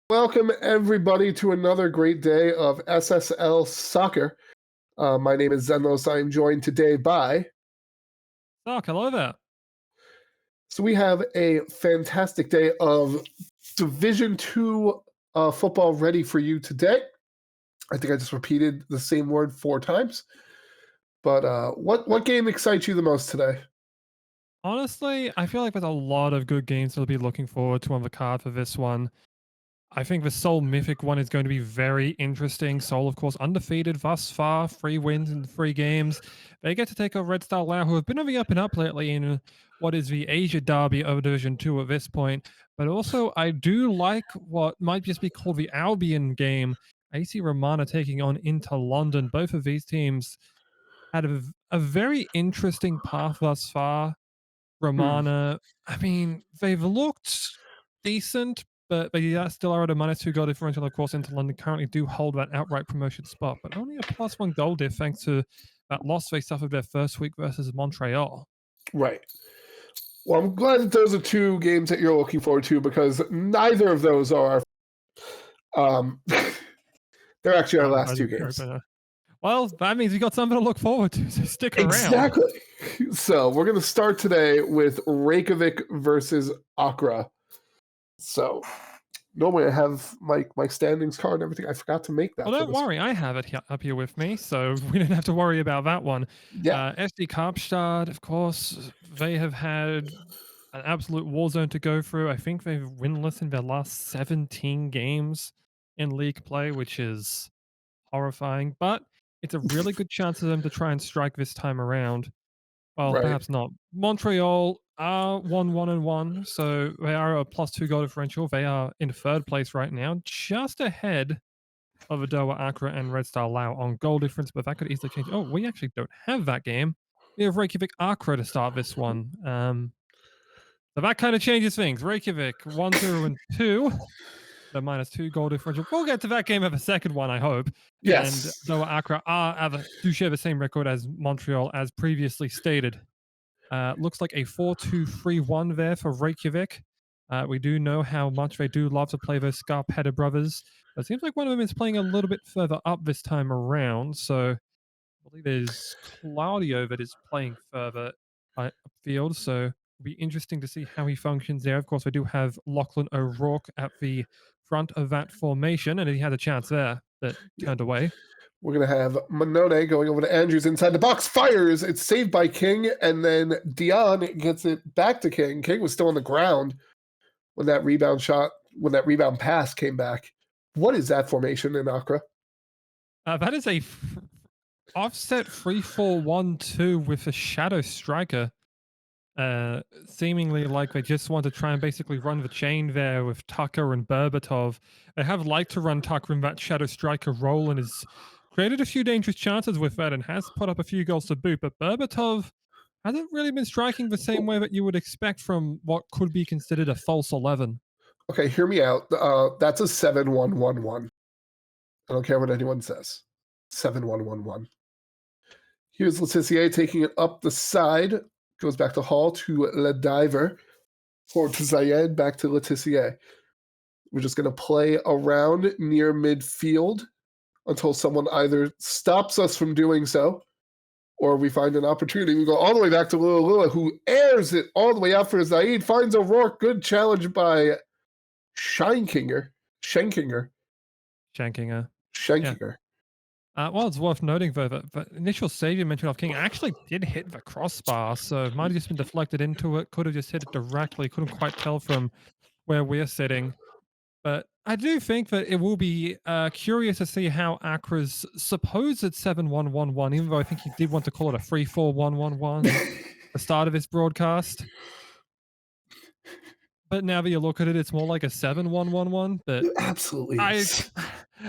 Welcome, everybody, to another great day of SSL Soccer. My name is Xenlos. I'm joined today by... Doc, hello there. So we have a fantastic day of Division 2 football ready for you today. I think I just repeated the same word 4 times. But what game excites you the most today? Honestly, I feel like there's a lot of good games to be looking forward to on the card for this one. I think the Seoul Mythic one is going to be very interesting. Seoul, of course, undefeated thus far, 3 wins in 3 games. They get to take on Red Star Lao, who have been on the up and up lately in what is the Asia Derby of Division 2 at this point. But also, I do like what might just be called the Albion game. AC Romana taking on Inter London. Both of these teams had a very interesting path thus far. Romana, I mean, they've looked decent, but they still are at a -2 goal differential. Of course, Inter London currently do hold that outright promotion spot, but only a +1 goal diff thanks to that loss they suffered their first week versus Montreal. Right. Well, I'm glad that those are 2 games that you're looking forward to because neither of those are... they're actually our last 2 games. Well, that means we got something to look forward to, so stick around. Exactly. So we're going to start today with Reykjavik versus Accra. So normally I have my standings card and everything. I forgot to make that. Well, don't worry. I have it up here with me, so we don't have to worry about that one. Yeah. SD Kaapstad, of course, they have had an absolute war zone to go through. I think they've winless in their last 17 games in league play, which is horrifying, but it's a really good chance for them to try and strike this time around. Well, Right. perhaps not. Montreal are 1-1-1, so they are a +2 goal differential. They are in 3rd place right now, just ahead of Adowa Accra and Red Star Lao on goal difference, but that could easily change. Oh, we actually don't have that game. We have Reykjavik Accra to start this one. So that kind of changes things. Reykjavik 1-2, the -2 goal differential. We'll get to that game of a second one, I hope. Yes. And Adowa Accra do share the same record as Montreal, as previously stated. Looks like a 4-2-3-1 there for Reykjavik. We do know how much they do love to play those Scarpetta brothers. But it seems like one of them is playing a little bit further up this time around. So I believe there's Claudio that is playing further upfield. So it'll be interesting to see how he functions there. Of course, we do have Lachlan O'Rourke at the front of that formation, and he had a chance there that turned away. We're going to have Monone going over to Andrews inside the box, fires, it's saved by King, and then Dion gets it back to King. King was still on the ground when that rebound pass came back. What is that formation in Accra? That is a offset 3-4-1-2 with a shadow striker. Seemingly like they just want to try and basically run the chain there with Tucker and Berbatov. They have liked to run Tucker in that shadow striker role and has created a few dangerous chances with that and has put up a few goals to boot. But Berbatov hasn't really been striking the same way that you would expect from what could be considered a false 11. Okay, hear me out. That's a 7-1-1-1. I don't care what anyone says. 7-1-1-1. Here's Letitia taking it up the side. Goes back to Hall to Le Diver. Forward to Zayed, back to Letitia. We're just going to play around near midfield until someone either stops us from doing so or we find an opportunity. We go all the way back to Lula, who airs it all the way out for Zaid. Finds O'Rourke. Good challenge by Schenkinger. Yeah. Well, it's worth noting, though, that the initial save you mentioned of King actually did hit the crossbar, so it might have just been deflected into it, could have just hit it directly, couldn't quite tell from where we're sitting. But I do think that it will be curious to see how Accra's supposed 7-1-1-1, even though I think he did want to call it a 3-4-1-1-1 at the start of his broadcast. But now that you look at it, it's more like a 7-1-1-1. But absolutely,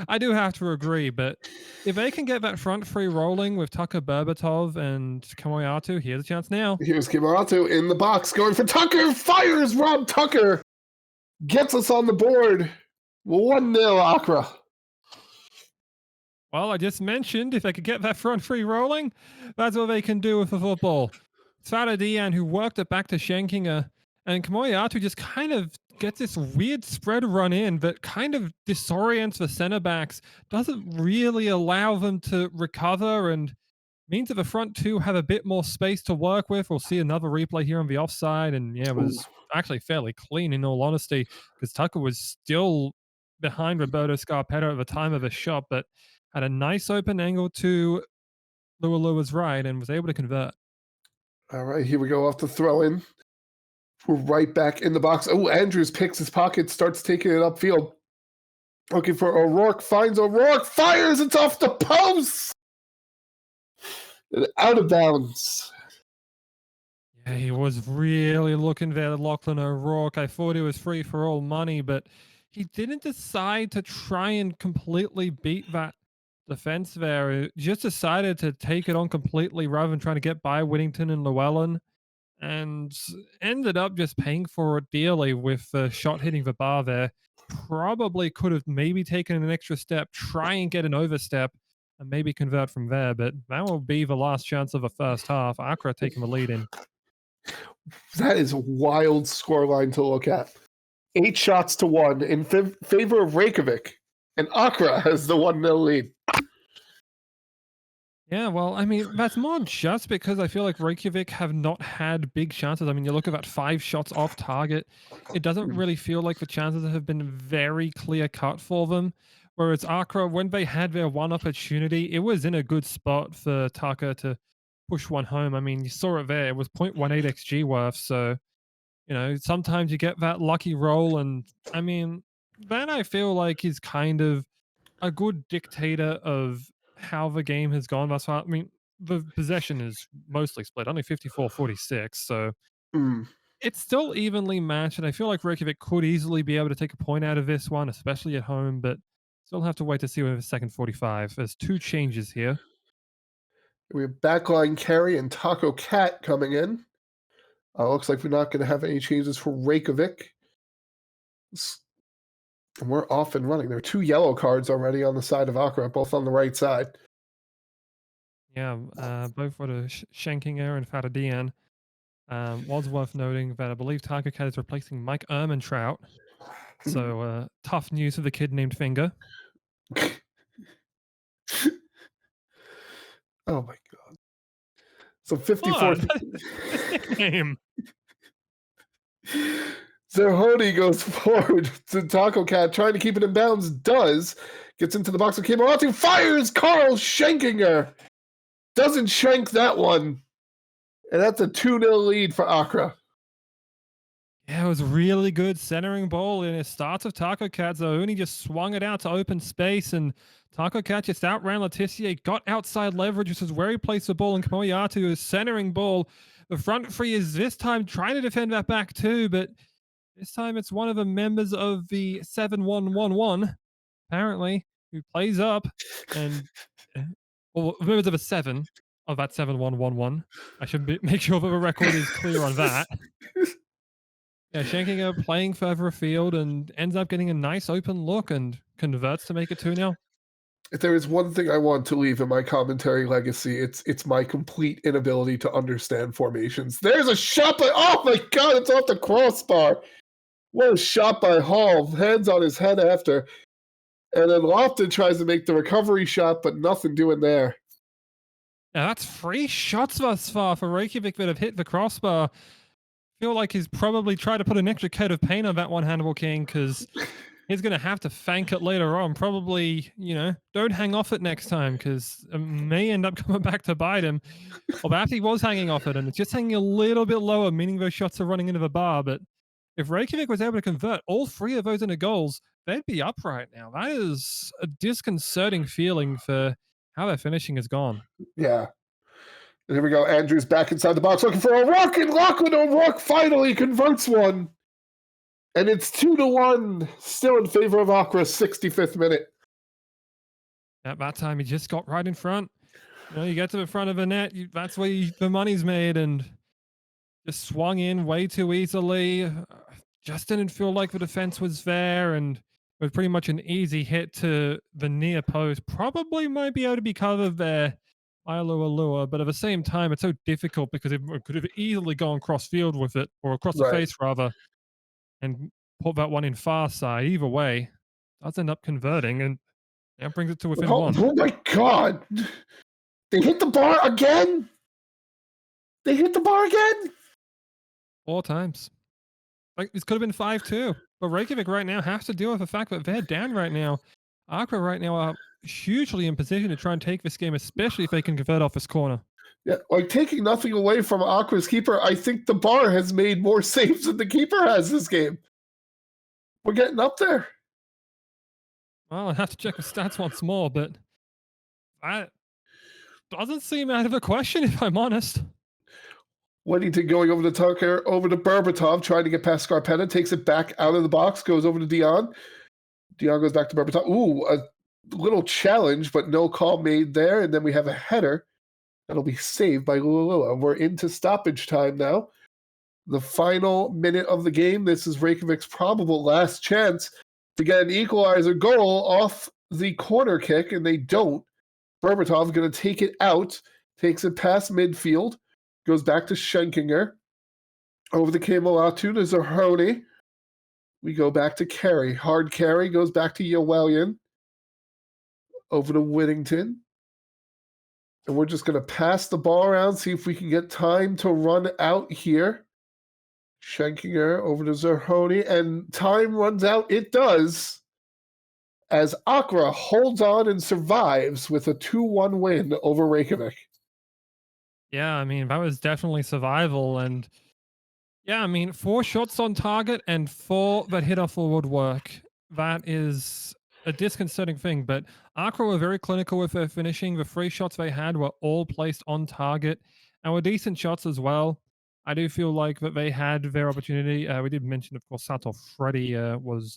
I do have to agree. But if they can get that front three rolling with Tucker, Berbatov, and Kamoyatu, here's a chance now. Here's Kamoyatu in the box, going for Tucker. Fires Rob Tucker. Gets us on the board. 1-0 Accra. Well, I just mentioned if they could get that front three rolling, that's what they can do with the football. Farah Dian, who worked it back to Schenkinger, And Kamoyatu just kind of gets this weird spread run in that kind of disorients the center backs, doesn't really allow them to recover, and means that the front two have a bit more space to work with. We'll see another replay here on the offside, and yeah, it Ooh. was actually fairly clean in all honesty, because Tucker was still behind Roberto Scarpetta at the time of the shot, but had a nice open angle to Lualua's right and was able to convert. All right, here we go off the throw in. We're right back in the box. Oh, Andrews picks his pocket, starts taking it upfield. Looking for O'Rourke, finds O'Rourke, fires, it's off the post! And out of bounds. Yeah, he was really looking there, Lachlan O'Rourke. I thought he was free for all money, but he didn't decide to try and completely beat that defense there. He just decided to take it on completely rather than trying to get by Whittington and Llewellyn, and ended up just paying for it dearly with the shot hitting the bar there. Probably could have maybe taken an extra step, try and get an overstep, and maybe convert from there, but that will be the last chance of the first half. Accra taking the lead in. That is a wild scoreline to look at. 8 shots to 1 in favor of Reykjavik, and Accra has the 1-0 lead. Yeah, well, I mean, that's more just because I feel like Reykjavik have not had big chances. I mean, you look at that 5 shots off target, it doesn't really feel like the chances have been very clear cut for them. Whereas Accra, when they had their one opportunity, it was in a good spot for Taka to push one home. I mean, you saw it there. It was 0.18 XG worth. So, sometimes you get that lucky roll. And I mean, that I feel like is kind of a good dictator of how the game has gone thus far. I mean, the possession is mostly split, only 54-46. So Mm. it's still evenly matched. And I feel like Reykjavik could easily be able to take a point out of this one, especially at home, but still have to wait to see with the second 45. There's 2 changes here. We have backline carry and Taco Cat coming in. Looks like we're not going to have any changes for Reykjavik. And we're off and running. There are 2 yellow cards already on the side of Accra, both on the right side. Yeah, both for the Schenking error and Fatadian. Was worth noting that I believe Tiger Cat is replacing Mike Ehrmantraut. So tough news for the kid named Finger. Oh my god. So 54. What? His nickname. Zerhoni goes forward to Taco Cat, trying to keep it in bounds. Does. Gets into the box with Kimoratu. Fires Carl Schenkinger. Doesn't shank that one. And that's a 2-0 lead for Accra. Yeah, it was really good centering ball in it. Starts of Taco Cat. Zerhoni just swung it out to open space, and Taco Cat just outran Letitia, got outside leverage, which is where he placed the ball, and Kamoyatu is centering ball. The front three is this time trying to defend that back too, but this time it's one of the members of the 7-1-1-1, apparently, who plays up and, or members of a 7 of that 7-1-1-1. I should make sure that the record is clear on that. Yeah, Schenkinger playing further afield and ends up getting a nice open look and converts to make it 2-0. If there is one thing I want to leave in my commentary legacy, it's my complete inability to understand formations. There's a shot by, oh my god, it's off the crossbar. What a shot by Hall. Hands on his head after. And then Lofton tries to make the recovery shot, but nothing doing there. Yeah, that's 3 shots thus far for Reykjavik that have hit the crossbar. Feel like he's probably tried to put an extra coat of paint on that one, Hannibal King, because he's going to have to thank it later on. Probably, don't hang off it next time, because it may end up coming back to bite him. Or perhaps he was hanging off it and it's just hanging a little bit lower, meaning those shots are running into the bar. But if Reykjavik was able to convert all 3 of those into goals, they'd be up right now. That is a disconcerting feeling for how their finishing has gone. Yeah. And here we go. Andrews back inside the box looking for O'Rourke, and Lachlan O'Rourke finally converts one. And it's 2-1, still in favor of Accra, 65th minute. At that time, he just got right in front. You get to the front of the net, that's where the money's made, and just swung in way too easily. Just didn't feel like the defense was there, and it was pretty much an easy hit to the near post. Probably might be able to be covered there Lua, but at the same time, it's so difficult because it could have easily gone cross field with it, or across the Right. face rather, and put that one in far side. Either way, does end up converting, and that brings it to within Oh, one. oh my God. They hit the bar again? They hit the bar again? 4 times. Like, this could have been 5-2. But Reykjavik right now has to deal with the fact that they're down right now. Accra right now are hugely in position to try and take this game, especially if they can convert off this corner. Yeah, like taking nothing away from Accra's keeper, I think the bar has made more saves than the keeper has this game. We're getting up there. Well, I have to check the stats once more, but that doesn't seem out of the question, if I'm honest. Weddington going over the Tucker, over to Berbatov, trying to get past Scarpetta, takes it back out of the box, goes over to Dion. Dion goes back to Berbatov. Ooh, a little challenge, but no call made there. And then we have a header that'll be saved by Lulua. We're into stoppage time now. The final minute of the game. This is Reykjavik's probable last chance to get an equalizer goal off the corner kick, and they don't. Berbatov going to take it out, takes it past midfield, goes back to Schenkinger. Over the Camelatu to Zerhoni. We go back to Carey. Hard carry goes back to Yowelian. Over to Whittington. And we're just going to pass the ball around, see if we can get time to run out here. Schenkinger over to Zerhoni. And time runs out. It does. As Accra holds on and survives with a 2-1 win over Reykjavik. Yeah, I mean, that was definitely survival. And yeah, I mean, 4 shots on target and 4 that hit off forward work. That is a disconcerting thing. But Accra were very clinical with their finishing. The 3 shots they had were all placed on target and were decent shots as well. I do feel like that they had their opportunity. We did mention, of course, Sato Freddy was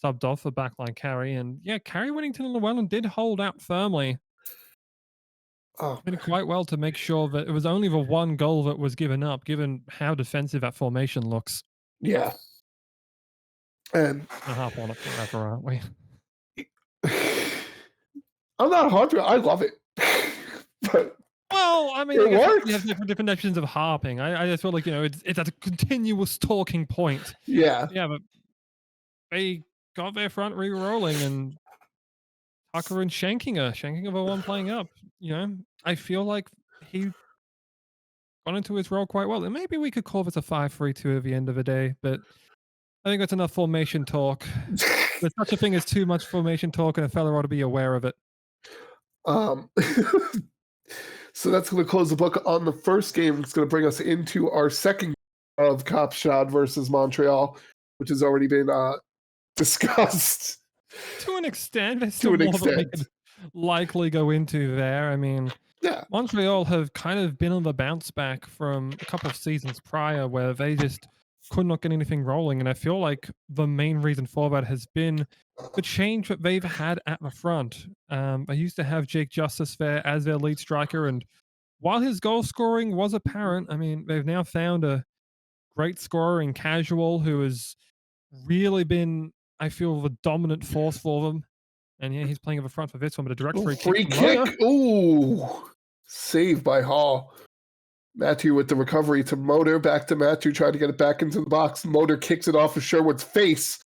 subbed off for backline carry. And yeah, Carey Whittington and Llewellyn did hold out firmly. Oh, Did quite well to make sure that it was only the 1 goal that was given up, given how defensive that formation looks. yeah. And Gonna hop on it forever, aren't we? I'm not hard to. I love it. But Well, I mean, it I guess works. we have different definitions of harping. I just feel like, you know, it's at a continuous talking point. Yeah. Yeah, but they got their front re-rolling, and Tucker and Shankinger were one playing up. You know, I feel like he got into his role quite well. And maybe we could call this a 5-3-2 at the end of the day, but I think that's enough formation talk. There's such a thing as too much formation talk, and a fella ought to be aware of it. So that's going to close the book on the first game. It's going to bring us into our second of Kaapstad versus Montreal, which has already been discussed. To an extent, there's To still an more that we extent. could likely go into there. I mean, Yeah. Montreal have kind of been on the bounce back from a couple of seasons prior where they just could not get anything rolling. And I feel like the main reason for that has been the change that they've had at the front. They used to have Jake Justice there as their lead striker. And while his goal scoring was apparent, I mean, they've now found a great scorer in Casual who has really been, I feel, the dominant force for them. And yeah, he's playing at the front for this one, but a direct Ooh, free free kick. From kick. Ooh. Saved by Hall. Matthew with the recovery to Motor. Back to Matthew, trying to get it back into the box. Motor kicks it off of Sherwood's face.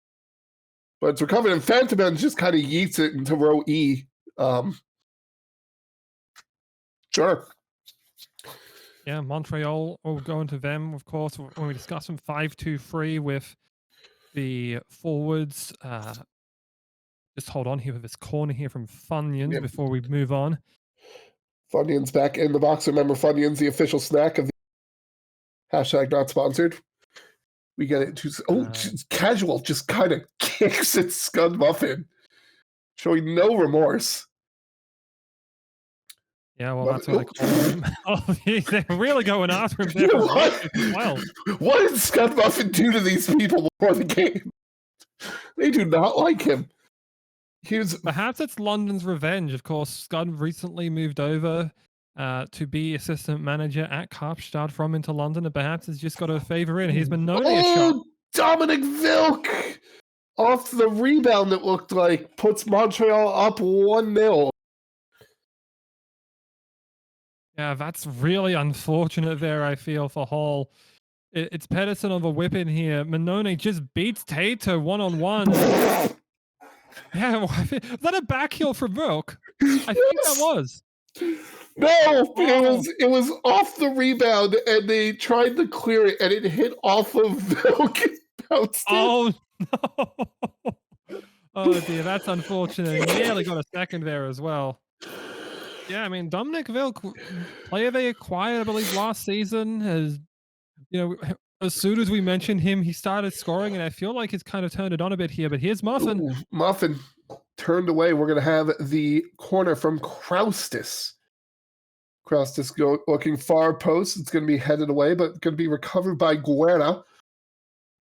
But it's recovered, and Phantom just kind of yeets it into row E. Sure. Yeah, Montreal will go into them, of course, when we discuss them 5-2-3 with the forwards. Just hold on here with this corner here from Funyuns before we move on. Funyuns back in the box. Remember, Funyuns, the official snack of the hashtag not sponsored. We get it to Casual just kind of kicks at Scud Muffin, showing no remorse. Yeah, well, that's what I call him. Oh, they're really going after him there. What did Scud Muffin do to these people before the game? They do not like him. Perhaps it's London's revenge. Of course, Scud recently moved over to be assistant manager at Kaapstad from into London, and perhaps has just got a favour in. He's been known to get shot. Dominic Vilk off the rebound, it looked like, puts Montreal up 1-0. Yeah, that's really unfortunate there, I feel, for Hall. It's Pedersen on the whip in here. Manone just beats Tato one-on-one, and yeah, was that a back heel from Wilk? I think that Yes! was. No, Oh, it was off the rebound, and they tried to clear it, and it hit off of Vilk and bounced in. oh no. Oh dear, that's unfortunate. He nearly got a second there as well. Yeah, I mean, Dominic Vilk, player they acquired, I believe, last season, has, as soon as we mentioned him, he started scoring, and I feel like he's kind of turned it on a bit here. But here's Muffin. Ooh, Muffin turned away. We're going to have the corner from Kraustis. Kraustis looking far post. It's going to be headed away, but going to be recovered by Guerra.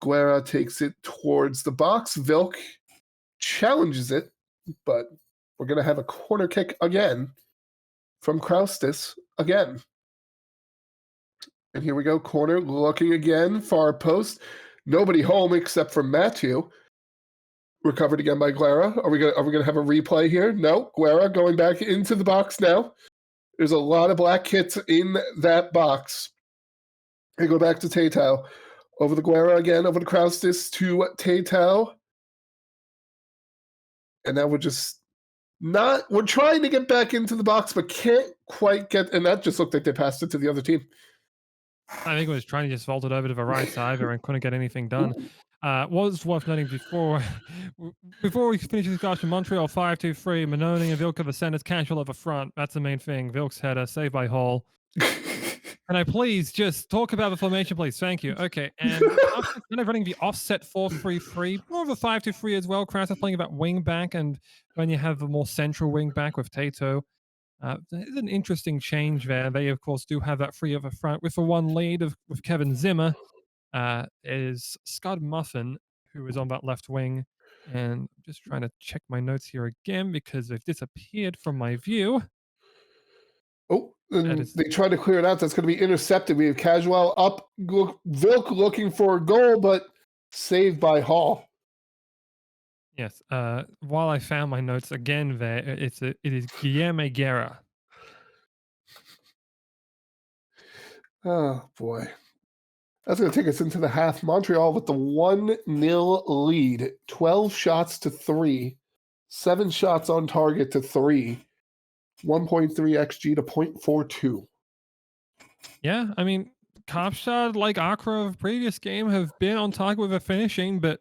Guerra takes it towards the box. Vilk challenges it, but we're going to have a corner kick again from Kraustis again. And here we go, corner looking again, far post. Nobody home except for Matthew. Recovered again by Guerra. Are we gonna have a replay here? No. Guerra going back into the box now. There's a lot of black kits in that box. They go back to Tato. Over the Guerra again, over to Kraustis to Tato. And now we're trying to get back into the box, but can't quite get, and that just looked like they passed it to the other team. I think it was trying to just vault it over to the right side there and couldn't get anything done. Was worth noting before we finish this discussion, Montreal 5-2-3, Manone and Vilk of the centers, casual over front. That's the main thing. Vilk's header, saved by Hall. Can I please just talk about the formation, please? Thank you. Okay, and Kaapstad kind of running the offset 4-3-3, more of a 5-2-3 as well. Kraus is playing about wing back, and when you have a more central wing back with Tato, there's an interesting change there. They, of course, do have that free over front with the one lead with Kevin Zimmer. Is Scott Muffin, who is on that left wing. And I'm just trying to check my notes here again because they've disappeared from my view. Oh, and they try to clear it out. That's going to be intercepted. We have Casual up. Vilk looking for a goal, but saved by Hall. Yes. While I found my notes again there, it is Guillermo Guerra. Oh, boy. That's going to take us into the half. Montreal with the 1-0 lead. 12 shots to 3. 7 shots on target to 3. 1.3 XG to 0.42. Yeah, I mean, Kaapstad, like Accra of previous game, have been on target with a finishing, but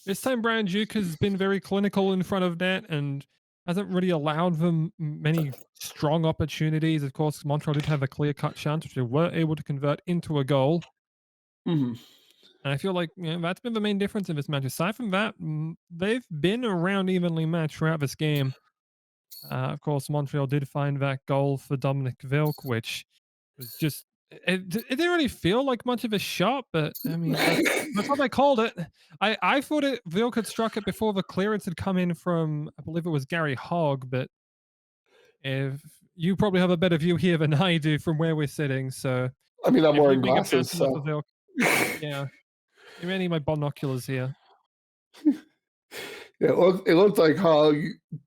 this time Brian Duke has been very clinical in front of net and hasn't really allowed them many strong opportunities. Of course, Montreal did have a clear-cut chance, which they were able to convert into a goal. Mm-hmm. And I feel like that's been the main difference in this match. Aside from that, they've been around evenly matched throughout this game. Of course, Montreal did find that goal for Dominic Vilk, which was just it didn't really feel like much of a shot, but I mean that's what they called it. I thought Vilk had struck it before the clearance had come in from, I believe it was Gary Hogg, but if you probably have a better view here than I do from where we're sitting, so I mean, I'm if wearing you make a glasses, pass enough so. of Vilk, yeah, you may need my binoculars here. Yeah, it looked like Hogg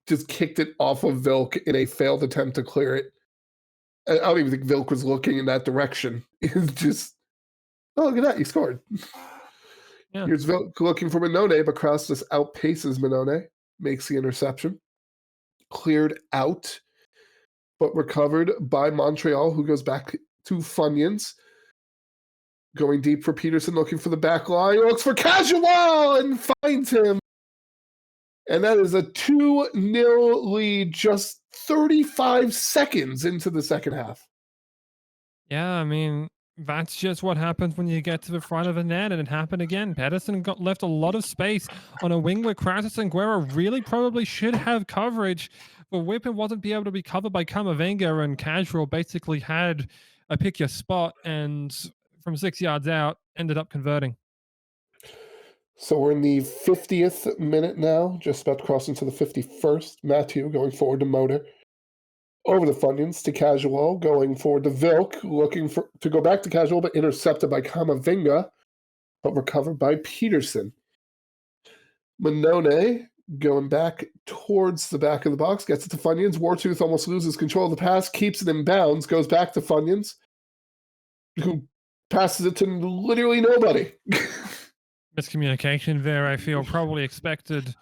just kicked it off of Vilk in a failed attempt to clear it. I don't even think Vilk was looking in that direction. It's just, oh, look at that, he scored. Yeah. Here's Vilk looking for Manone, but Kraus just outpaces Manone, makes the interception. Cleared out, but recovered by Montreal, who goes back to Funyuns. Going deep for Peterson, looking for the back line. Looks for Casual and finds him. And that is a 2-0 lead just 35 seconds into the second half. Yeah, I mean, that's just what happens when you get to the front of the net, and it happened again. Pedersen got left a lot of space on a wing where Kraus and Guerra really probably should have coverage, but Whippen wasn't be able to be covered by Kamavinga, and Casual basically had a pick your spot, and from 6 yards out, ended up converting. So we're in the 50th minute now, just about to cross into the 51st. Matthew going forward to Motor. Over the Funyuns to Casual, going forward to Vilk, looking to go back to Casual, but intercepted by Kamavinga, but recovered by Peterson. Manone Going back towards the back of the box, gets it to Funyuns. Wartooth almost loses control of the pass, keeps it in bounds, goes back to Funyuns, who passes it to literally nobody. Miscommunication there, I feel. Probably expected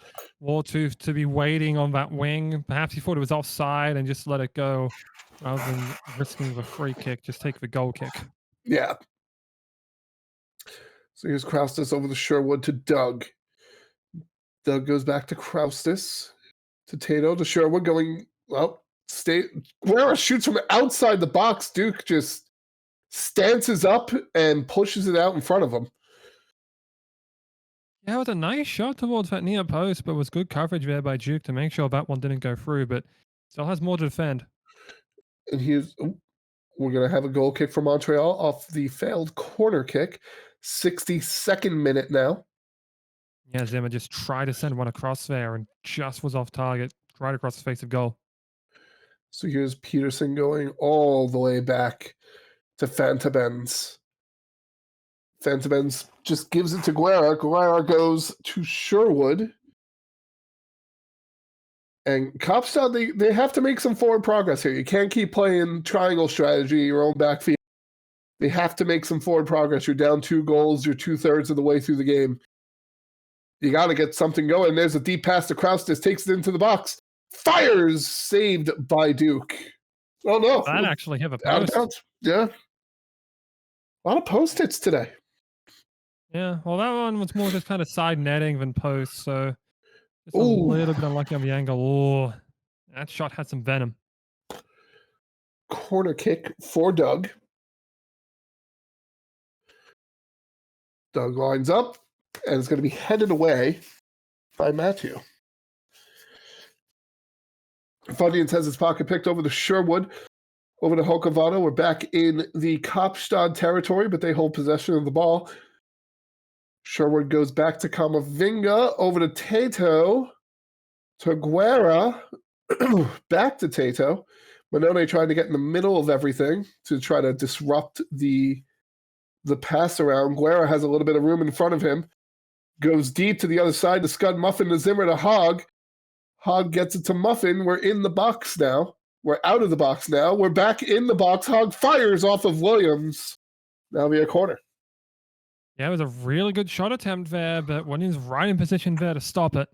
Wartooth to be waiting on that wing. Perhaps he thought it was offside and just let it go rather than risking the free kick. Just take the goal kick. Yeah. So here's Kraustis over the Sherwood to Doug. Doug goes back to Kraustis, to Tato, to Sherwood, going, well, Guerra shoots from outside the box. Duke just stances up and pushes it out in front of him. Yeah, it was a nice shot towards that near post, but was good coverage there by Duke to make sure that one didn't go through, but still has more to defend. And we're going to have a goal kick for Montreal off the failed corner kick. 62nd minute now. Yeah, Zimmer just tried to send one across there and just was off target, right across the face of goal. So here's Peterson going all the way back to Fantabens. Fantabens just gives it to Guerra. Guerra goes to Sherwood. And Kaapstad, they have to make some forward progress here. You can't keep playing triangle strategy, your own backfield. They have to make some forward progress. You're down 2 goals. You're 2/3 of the way through the game. You got to get something going. There's a deep pass to Kraustis, takes it into the box. Fires, saved by Duke. Oh, no. That actually hit a Out of post. bounds. Yeah. A lot of post hits today. Yeah, well, that one was more just kind of side netting than post, so it's a Ooh. little bit unlucky on the angle. Oh, that shot had some venom. Corner kick for Doug. Doug lines up, and it's going to be headed away by Matthew. Funyuns has his pocket picked over to Sherwood, over to Hokavano. We're back in the Kaapstad territory, but they hold possession of the ball. Sherwood goes back to Kamavinga, over to Tato, to Guerra, back to Tato. Manone trying to get in the middle of everything to try to disrupt the pass around. Guerra has a little bit of room in front of him. Goes deep to the other side to Scud Muffin to Zimmer to Hogg. Hogg gets it to Muffin. We're in the box now. We're out of the box now. We're back in the box. Hogg fires off of Williams. That'll be a corner. Yeah, it was a really good shot attempt there, but Williams right in position there to stop it.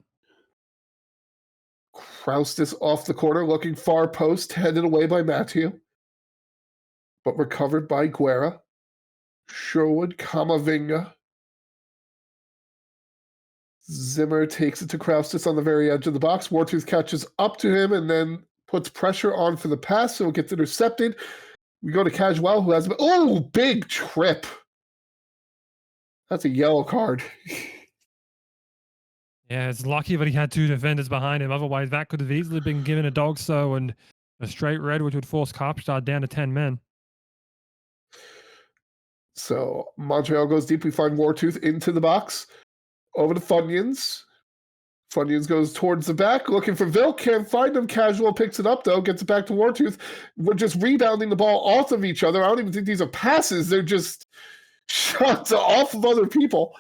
Kraustis off the corner, looking far post, headed away by Matthew. But recovered by Guerra. Sherwood, Kamavinga. Zimmer takes it to Kraustis on the very edge of the box. Wartooth catches up to him and then puts pressure on for the pass, so it gets intercepted. We go to Casual, who has... Oh, big trip. That's a yellow card. Yeah, it's lucky that he had 2 defenders behind him. Otherwise, that could have easily been given a dog so and a straight red, which would force Kaapstad down to 10 men. So Montreal goes deep. We find Wartooth into the box. Over to Funyuns. Funyuns goes towards the back, looking for Vilk. Can't find him. Casual picks it up, though. Gets it back to Wartooth. We're just rebounding the ball off of each other. I don't even think these are passes. They're just shots off of other people.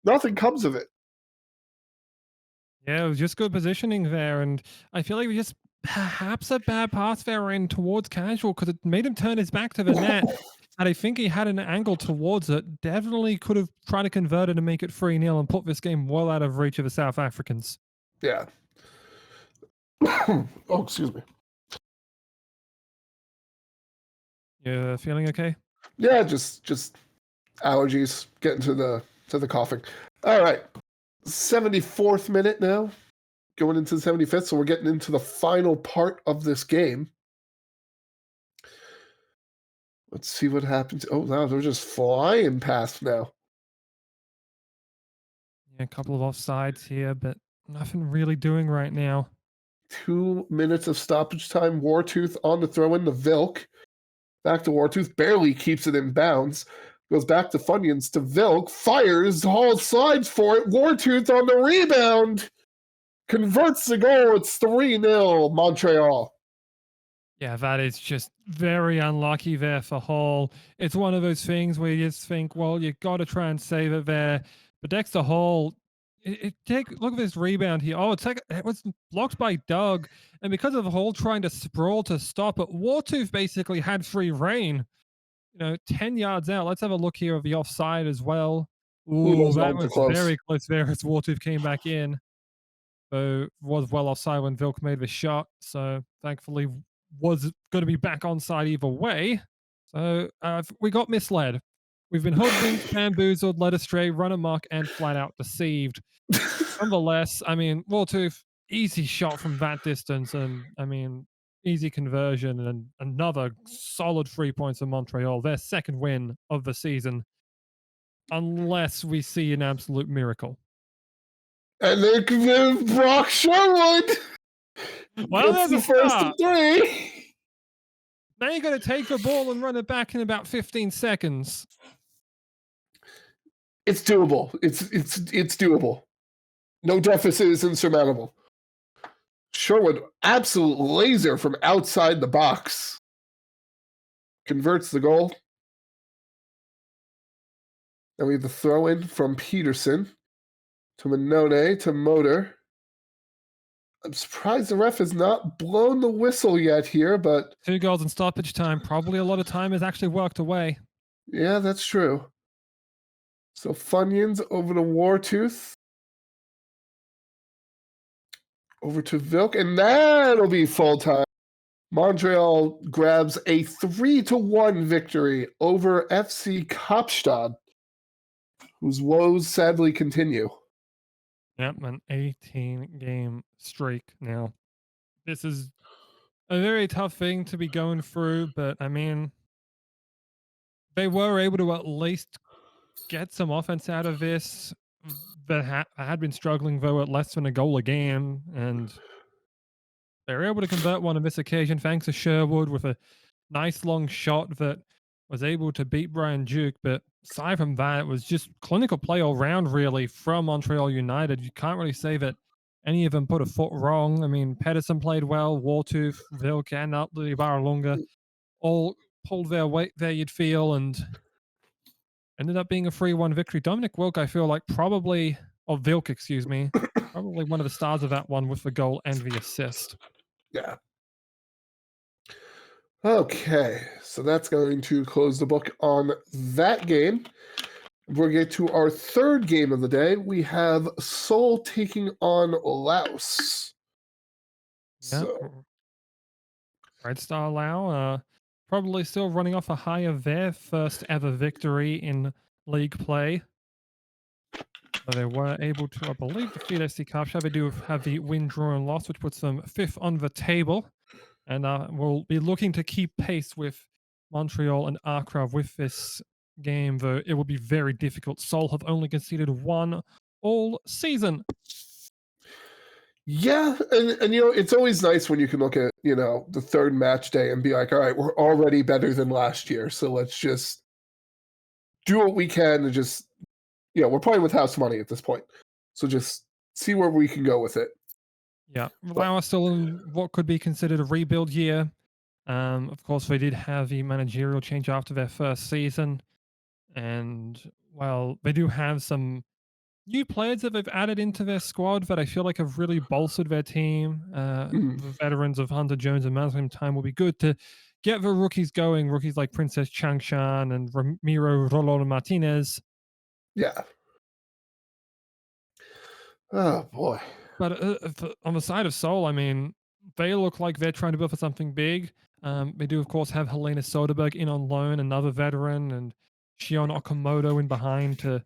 Nothing comes of it. Yeah, it was just good positioning there, and I feel like we just perhaps a bad pass there in towards Casual because it made him turn his back to the net. And I think he had an angle towards it. Definitely could have tried to convert it and make it 3-0 and put this game well out of reach of the South Africans. Yeah. Oh, excuse me. You feeling okay? Yeah, just allergies getting to the coughing. All right. 74th minute now, going into the 75th, so we're getting into the final part of this game. Let's see what happens. Oh, wow, they're just flying past now. Yeah, a couple of offsides here, but nothing really doing right now. 2 minutes of stoppage time. Wartooth on the throw in to Vilk. Back to Wartooth, barely keeps it in bounds. Goes back to Funyuns to Vilk. Fires, Hall slides for it. Wartooth on the rebound. Converts the goal. It's 3-0 Montreal. Yeah, that is just very unlucky there for Hall. It's one of those things where you just think, well, you got to try and save it there. But Dexter Hall, Look at this rebound here. Oh, it was blocked by Doug, and because of Hall trying to sprawl to stop it, Wartooth basically had free reign. 10 yards out. Let's have a look here of the offside as well. Ooh, Ooh, those that ones are was close. very close there as Wartooth came back in. So was well offside when Vilk made the shot. So thankfully was going to be back onside either way. So we got misled. We've been hoodwinked, bamboozled, led astray, run amok, and flat out deceived. Nonetheless, I mean, Wartooth, easy shot from that distance, and I mean, easy conversion, and another solid 3 points in Montreal, their second win of the season, unless we see an absolute miracle. And then Brock Sherwood Well, gets there's a the first of start. 3. Now you're going to take the ball and run it back in about 15 seconds. It's doable. It's doable. No deficit is insurmountable. Sherwood, absolute laser from outside the box. Converts the goal. And we have the throw in from Peterson to Minone to Motor. I'm surprised the ref has not blown the whistle yet here, but 2 goals in stoppage time. Probably a lot of time has actually worked away. yeah, that's true. So Funyuns over to Wartooth. Over to Vilk, and that'll be full time. Montreal grabs a 3-1 victory over FC Kaapstad, whose woes sadly continue. Yep, an 18-game streak now. This is a very tough thing to be going through, but I mean, they were able to at least get some offense out of this. That had been struggling though at less than a goal a game, and they were able to convert one on this occasion thanks to Sherwood with a nice long shot that was able to beat Brian Duke. But aside from that, it was just clinical play all round, really, from Montreal United. You can't really say that any of them put a foot wrong. I mean, Pedersen played well, Wartooth, Vilk, and Utley Baralunga all pulled their weight there, you'd feel, and ended up being a 3-1 victory. Dominic Wilk, I feel like or Vilk, excuse me, probably one of the stars of that one with the goal and the assist. Yeah. Okay, so that's going to close the book on that game. We'll get to our third game of the day. We have Seoul taking on Laos. Yeah. So, Red Star Lao, probably still running off a high of their first ever victory in league play. So they were able to, I believe, defeat SC Kaapstad. They do have the win, draw, and loss, which puts them 5th on the table. And we'll be looking to keep pace with Montreal and Accra with this game, though it will be very difficult. Seoul have only conceded 1 all season. yeah, and it's always nice when you can look at, the third match day and be like, all right, we're already better than last year, so let's just do what we can and just, we're playing with house money at this point. So just see where we can go with it. Yeah, Lao are still in what could be considered a rebuild year. Of course, they did have the managerial change after their first season. And while they do have some new players that they've added into their squad that I feel like have really bolstered their team, the veterans of Hunter Jones and Muslim Time will be good to get the rookies going. Rookies like Princess Changshan and Ramiro Rolón Martinez. Yeah. Oh, boy. But on the side of Seoul, I mean, they look like they're trying to build for something big. They do, of course, have Helena Soderberg in on loan, another veteran, and Shion Okamoto in behind to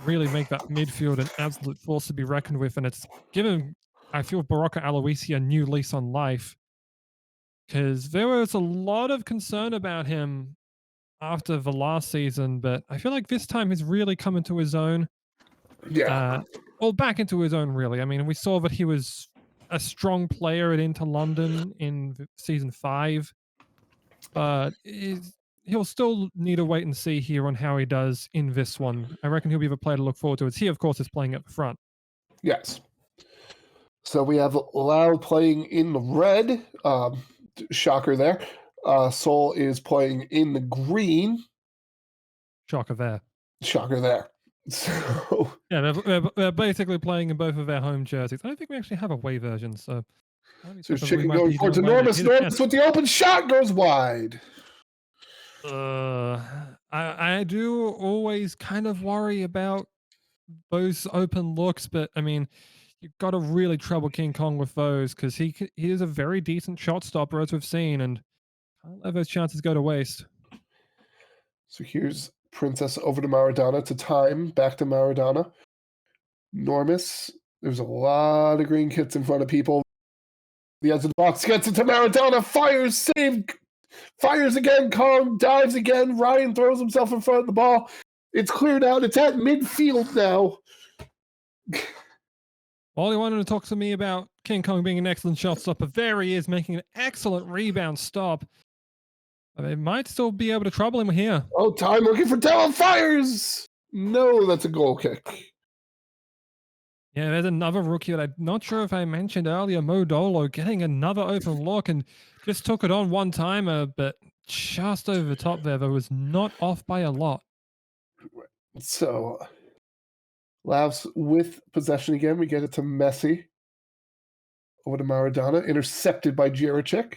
really make that midfield an absolute force to be reckoned with. And it's given, I feel, Baraka Aloisi a new lease on life, because there was a lot of concern about him after the last season, but I feel like this time he's really come into his own. Yeah. Back into his own, really. I mean, we saw that he was a strong player at Inter London in season 5, but he'll still need to wait and see here on how he does in this one. I reckon he'll be the player to look forward to. He, of course, is playing at the front. Yes. So we have Lao playing in the red. Shocker there. Seoul is playing in the green. Shocker there. Shocker there. So Yeah, they're basically playing in both of their home jerseys. I don't think we actually have away versions, so maybe there's something we Chicken might going be forward to doing later. Normus. Here's a Normus chance. with the open shot goes wide. I do always kind of worry about those open looks, but I mean, you've got to really trouble King Kong with those because he is a very decent shot stopper as we've seen, and can't let those chances go to waste. So here's Princess over to Maradona to time. Back to Maradona. Normus. There's a lot of green kits in front of people. The edge of the box gets it to Maradona. Fires, save. Fires again. Kong dives again. Ryan throws himself in front of the ball. It's cleared out. It's at midfield now. All he wanted to talk to me about King Kong being an excellent shot stopper, there he is making an excellent rebound stop. They might still be able to trouble him here. Oh, time looking for Della. Fires. No, that's a goal kick. Yeah, there's another rookie that I'm not sure if I mentioned earlier, Modolo, getting another open look and just took it on one timer, but just over the top there, was not off by a lot. So, Laos with possession again. We get it to Messi. Over to Maradona. Intercepted by Jiricek.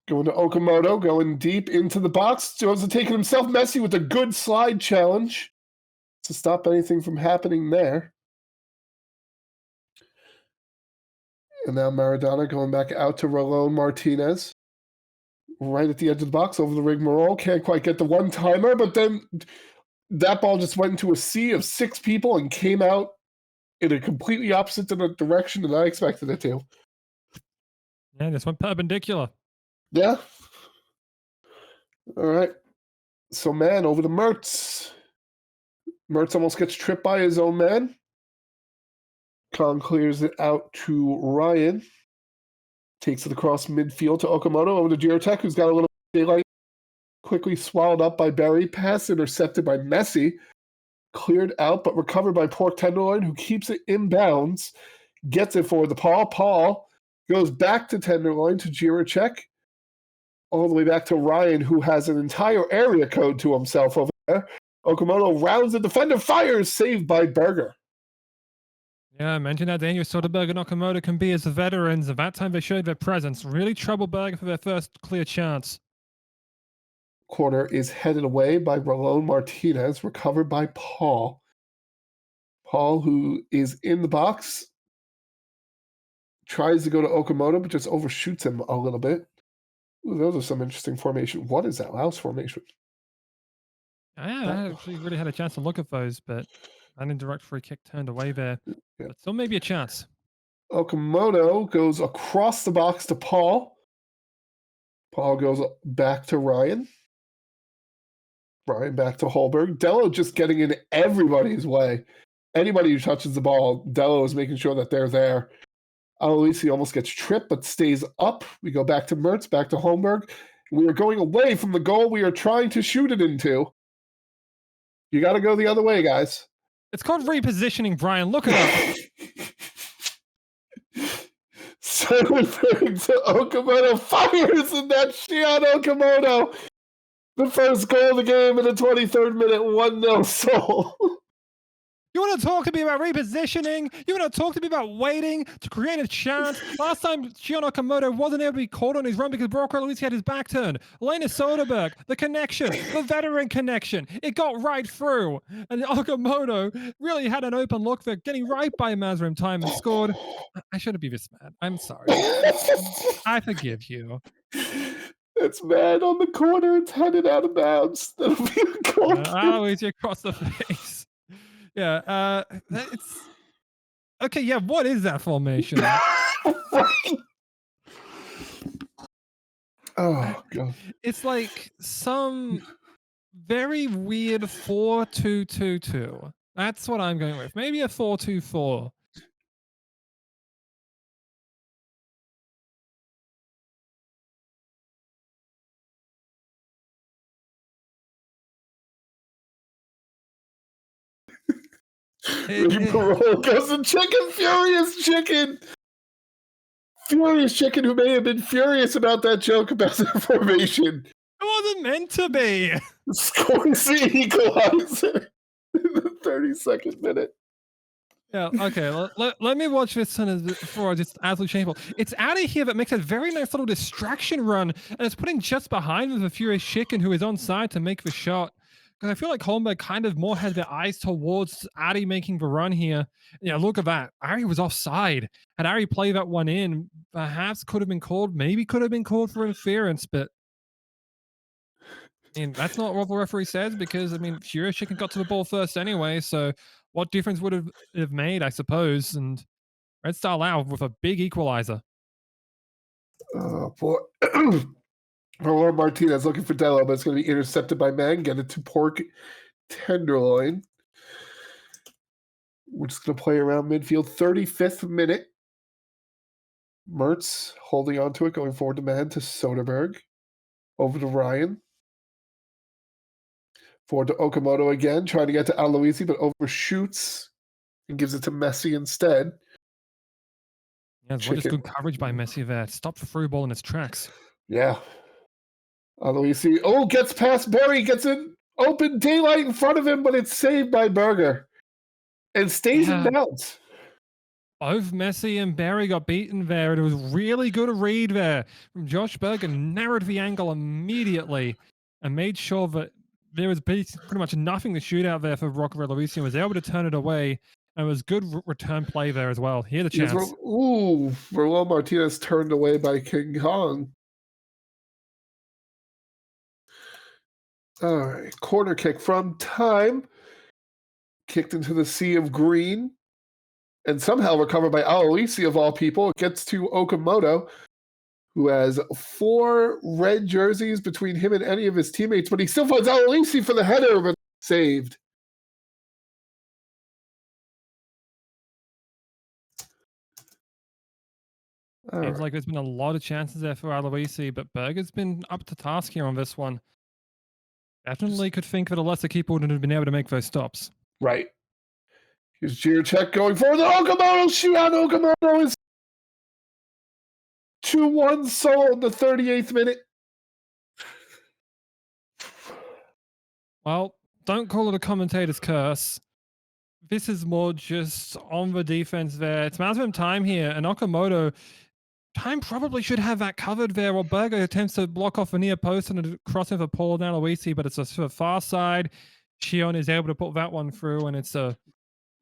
Going to Okamoto. Going deep into the box. Jones taking himself. Messi with a good slide challenge to stop anything from happening there. And now Maradona going back out to Rolón Martinez. Right at the edge of the box over the rigmarole. Can't quite get the one-timer, but then that ball just went into a sea of 6 people and came out in a completely opposite direction than I expected it to. Yeah, this went perpendicular. Yeah. All right. So, man, over to Mertz. Mertz almost gets tripped by his own man. Kong clears it out to Ryan. Takes it across midfield to Okamoto. Over to Jiricek, who's got a little daylight. Quickly swallowed up by Barry. Pass intercepted by Messi. Cleared out, but recovered by Pork Tenderloin, who keeps it inbounds. Gets it for the Paul. Paul goes back to Tenderloin to Jiricek. All the way back to Ryan, who has an entire area code to himself over there. Okamoto rounds the defender, fires, saved by Berger. Yeah, I mentioned that Daniel Soderberg and Okamoto can be as the veterans. At that time, they showed their presence. Really troubled Berger for their first clear chance. Corner is headed away by Rolón Martinez, recovered by Paul. Paul, who is in the box, tries to go to Okamoto, but just overshoots him a little bit. Ooh, those are some interesting formation. What is that Laos formation? I actually really had a chance to look at those, but an indirect free kick turned away there. Yeah. But still maybe a chance. Okamoto goes across the box to Paul. Paul goes back to Ryan. Ryan back to Holberg. Dello just getting in everybody's way. Anybody who touches the ball, Dello is making sure that they're there. Aloisi almost gets tripped, but stays up. We go back to Mertz, back to Holmberg. We are going away from the goal we are trying to shoot it into. You got to go the other way, guys. It's called repositioning, Brian. Look it up. Referring to Okamoto, fires, and that's Shion Okamoto. The first goal of the game in the 23rd minute, 1-0 Seoul. You want to talk to me about repositioning? You want to talk to me about waiting to create a chance? Last time, Shion Okamoto wasn't able to be caught on his run because Brock Aloisi had his back turned. Elena Soderberg, the connection, the veteran connection. It got right through. And Okamoto really had an open look there, getting right by Mazrim time and scored. I shouldn't be this mad. I'm sorry. I forgive you. It's mad on the corner. It's headed out of bounds. That'll be a goal. Aloisi across the face. Yeah, it's okay. Yeah, what is that formation? Right. Oh god, it's like some very weird 4-2-2-2. That's what I'm going with. Maybe a 4-2-4. Parole goes to Chicken, Furious Chicken, who may have been furious about that joke about the formation. It wasn't meant to be. Scores the equalizer in the 32nd minute. Yeah, okay. Let me watch this one before it's absolutely shameful. It's out of here that makes a very nice little distraction run, and it's putting just behind him the Furious Chicken, who is on side to make the shot. Because I feel like Holmberg kind of more had their eyes towards Ari making the run here. Yeah, look at that. Ari was offside. Had Ari played that one in, perhaps could have been called, maybe could have been called for interference, but I mean, that's not what the referee says because I mean, Furious Chicken got to the ball first anyway. So, what difference would have made? I suppose. And Red Star Lao with a big equalizer. Oh, boy. Lord Martinez looking for Dello, but it's going to be intercepted by Mang. Get it to Pork Tenderloin. We're just going to play around midfield. 35th minute. Mertz holding on to it, going forward to Man to Soderberg. Over to Ryan. Forward to Okamoto again, trying to get to Aloisi, but overshoots and gives it to Messi instead. Yeah, what is good coverage by Messi there? Stops the through ball in its tracks. Yeah. Aloisi, gets past Barry, gets in open daylight in front of him, but it's saved by Berger. And stays in bounds. Both Messi and Barry got beaten there. It was really good a read there from Josh Berger, narrowed the angle immediately and made sure that there was pretty much nothing to shoot out there for Rocco Aloisi and was able to turn it away. And it was good return play there as well. Here the chance. Raul Martinez turned away by King Kong. All right, corner kick from time. Kicked into the sea of green. And somehow recovered by Aloisi, of all people. It gets to Okamoto, who has 4 red jerseys between him and any of his teammates, but he still finds Aloisi for the header, but saved. Seems like there's been a lot of chances there for Aloisi, but Berger's been up to task here on this one. Definitely could think that a lesser keeper wouldn't have been able to make those stops. Right. Here's Jiracek going forward. Okamoto shoot out. Okamoto is 2-1 Seoul in the 38th minute. Well, don't call it a commentator's curse. This is more just on the defense there. It's maximum time here, and Okamoto time probably should have that covered there. While Berger attempts to block off a near post and a cross over Paul down Aloisi, but it's a far side. Shion is able to put that one through, and it's a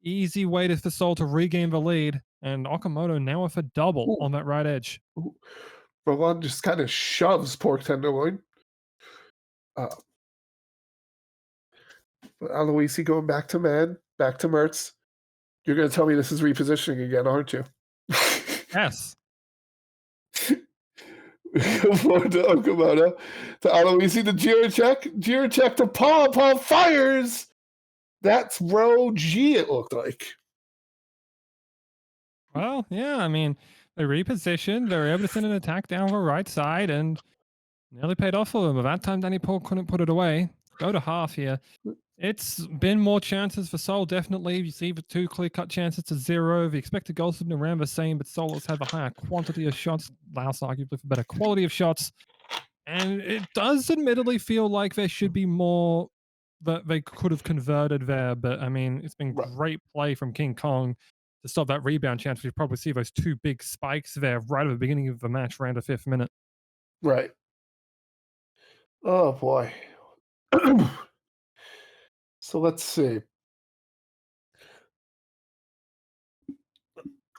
easy way for Seoul to regain the lead. And Okamoto now with a double on that right edge. Roland just kind of shoves Pork Tenderloin. Aloisi going back to Man, back to Mertz. You're going to tell me this is repositioning again, aren't you? Yes. Forward to Okamoto, to Aloisi, to Jiracek to Paul. Paul fires. That's row G, it looked like. Well, yeah, I mean, they repositioned. They were able to send an attack down the right side and nearly paid off for them. But that time, Danny Paul couldn't put it away. Go to half here. It's been more chances for Seoul, definitely. You see the 2 clear-cut chances to 0. The expected goals have been around the same, but Seoul has had a higher quantity of shots. Laos arguably for better quality of shots. And it does admittedly feel like there should be more that they could have converted there. But, I mean, it's been great play from King Kong to stop that rebound chance. We probably see those 2 big spikes there right at the beginning of the match, around the 5th minute. Right. Oh, boy. So let's see.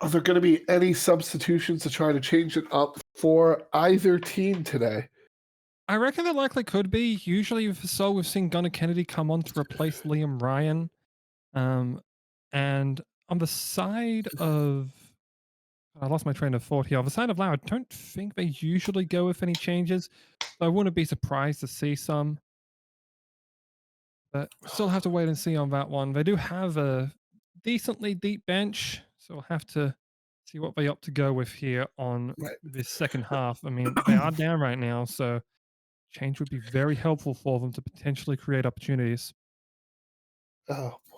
Are there going to be any substitutions to try to change it up for either team today? I reckon there likely could be. Usually for Seoul, we've seen Gunnar Kennedy come on to replace Liam Ryan. And on the side of... I lost my train of thought here. On the side of Lao, I don't think they usually go with any changes. So I wouldn't be surprised to see some. But still have to wait and see on that one. They do have a decently deep bench, so we'll have to see what they opt to go with here on this second half. I mean, they are down right now, so change would be very helpful for them to potentially create opportunities. Oh, boy.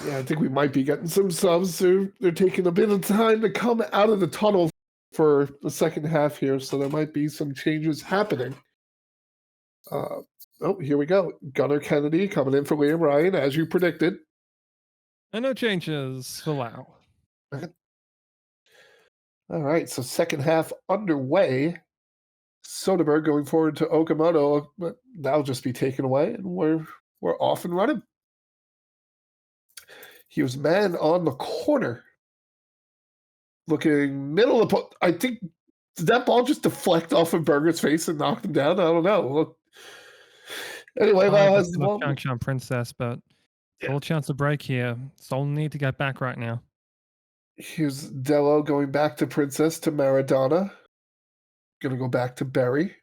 Yeah, I think we might be getting some subs. They're taking a bit of time to come out of the tunnel for the second half here, so there might be some changes happening. Oh, here we go. Gunnar Kennedy coming in for Liam Ryan, as you predicted. And no changes for Lao. All right, so second half underway. Soderbergh going forward to Okamoto, but that'll just be taken away, and we're off and running. He was man on the corner, looking middle of. I think did that ball just deflect off of Berger's face and knock him down? I don't know. Look. Anyway, Lau has the ball. Junction Princess, but Yeah. little chance to break here. Soul need to get back right now. Here's Dello going back to Princess to Maradona. Gonna go back to Berry.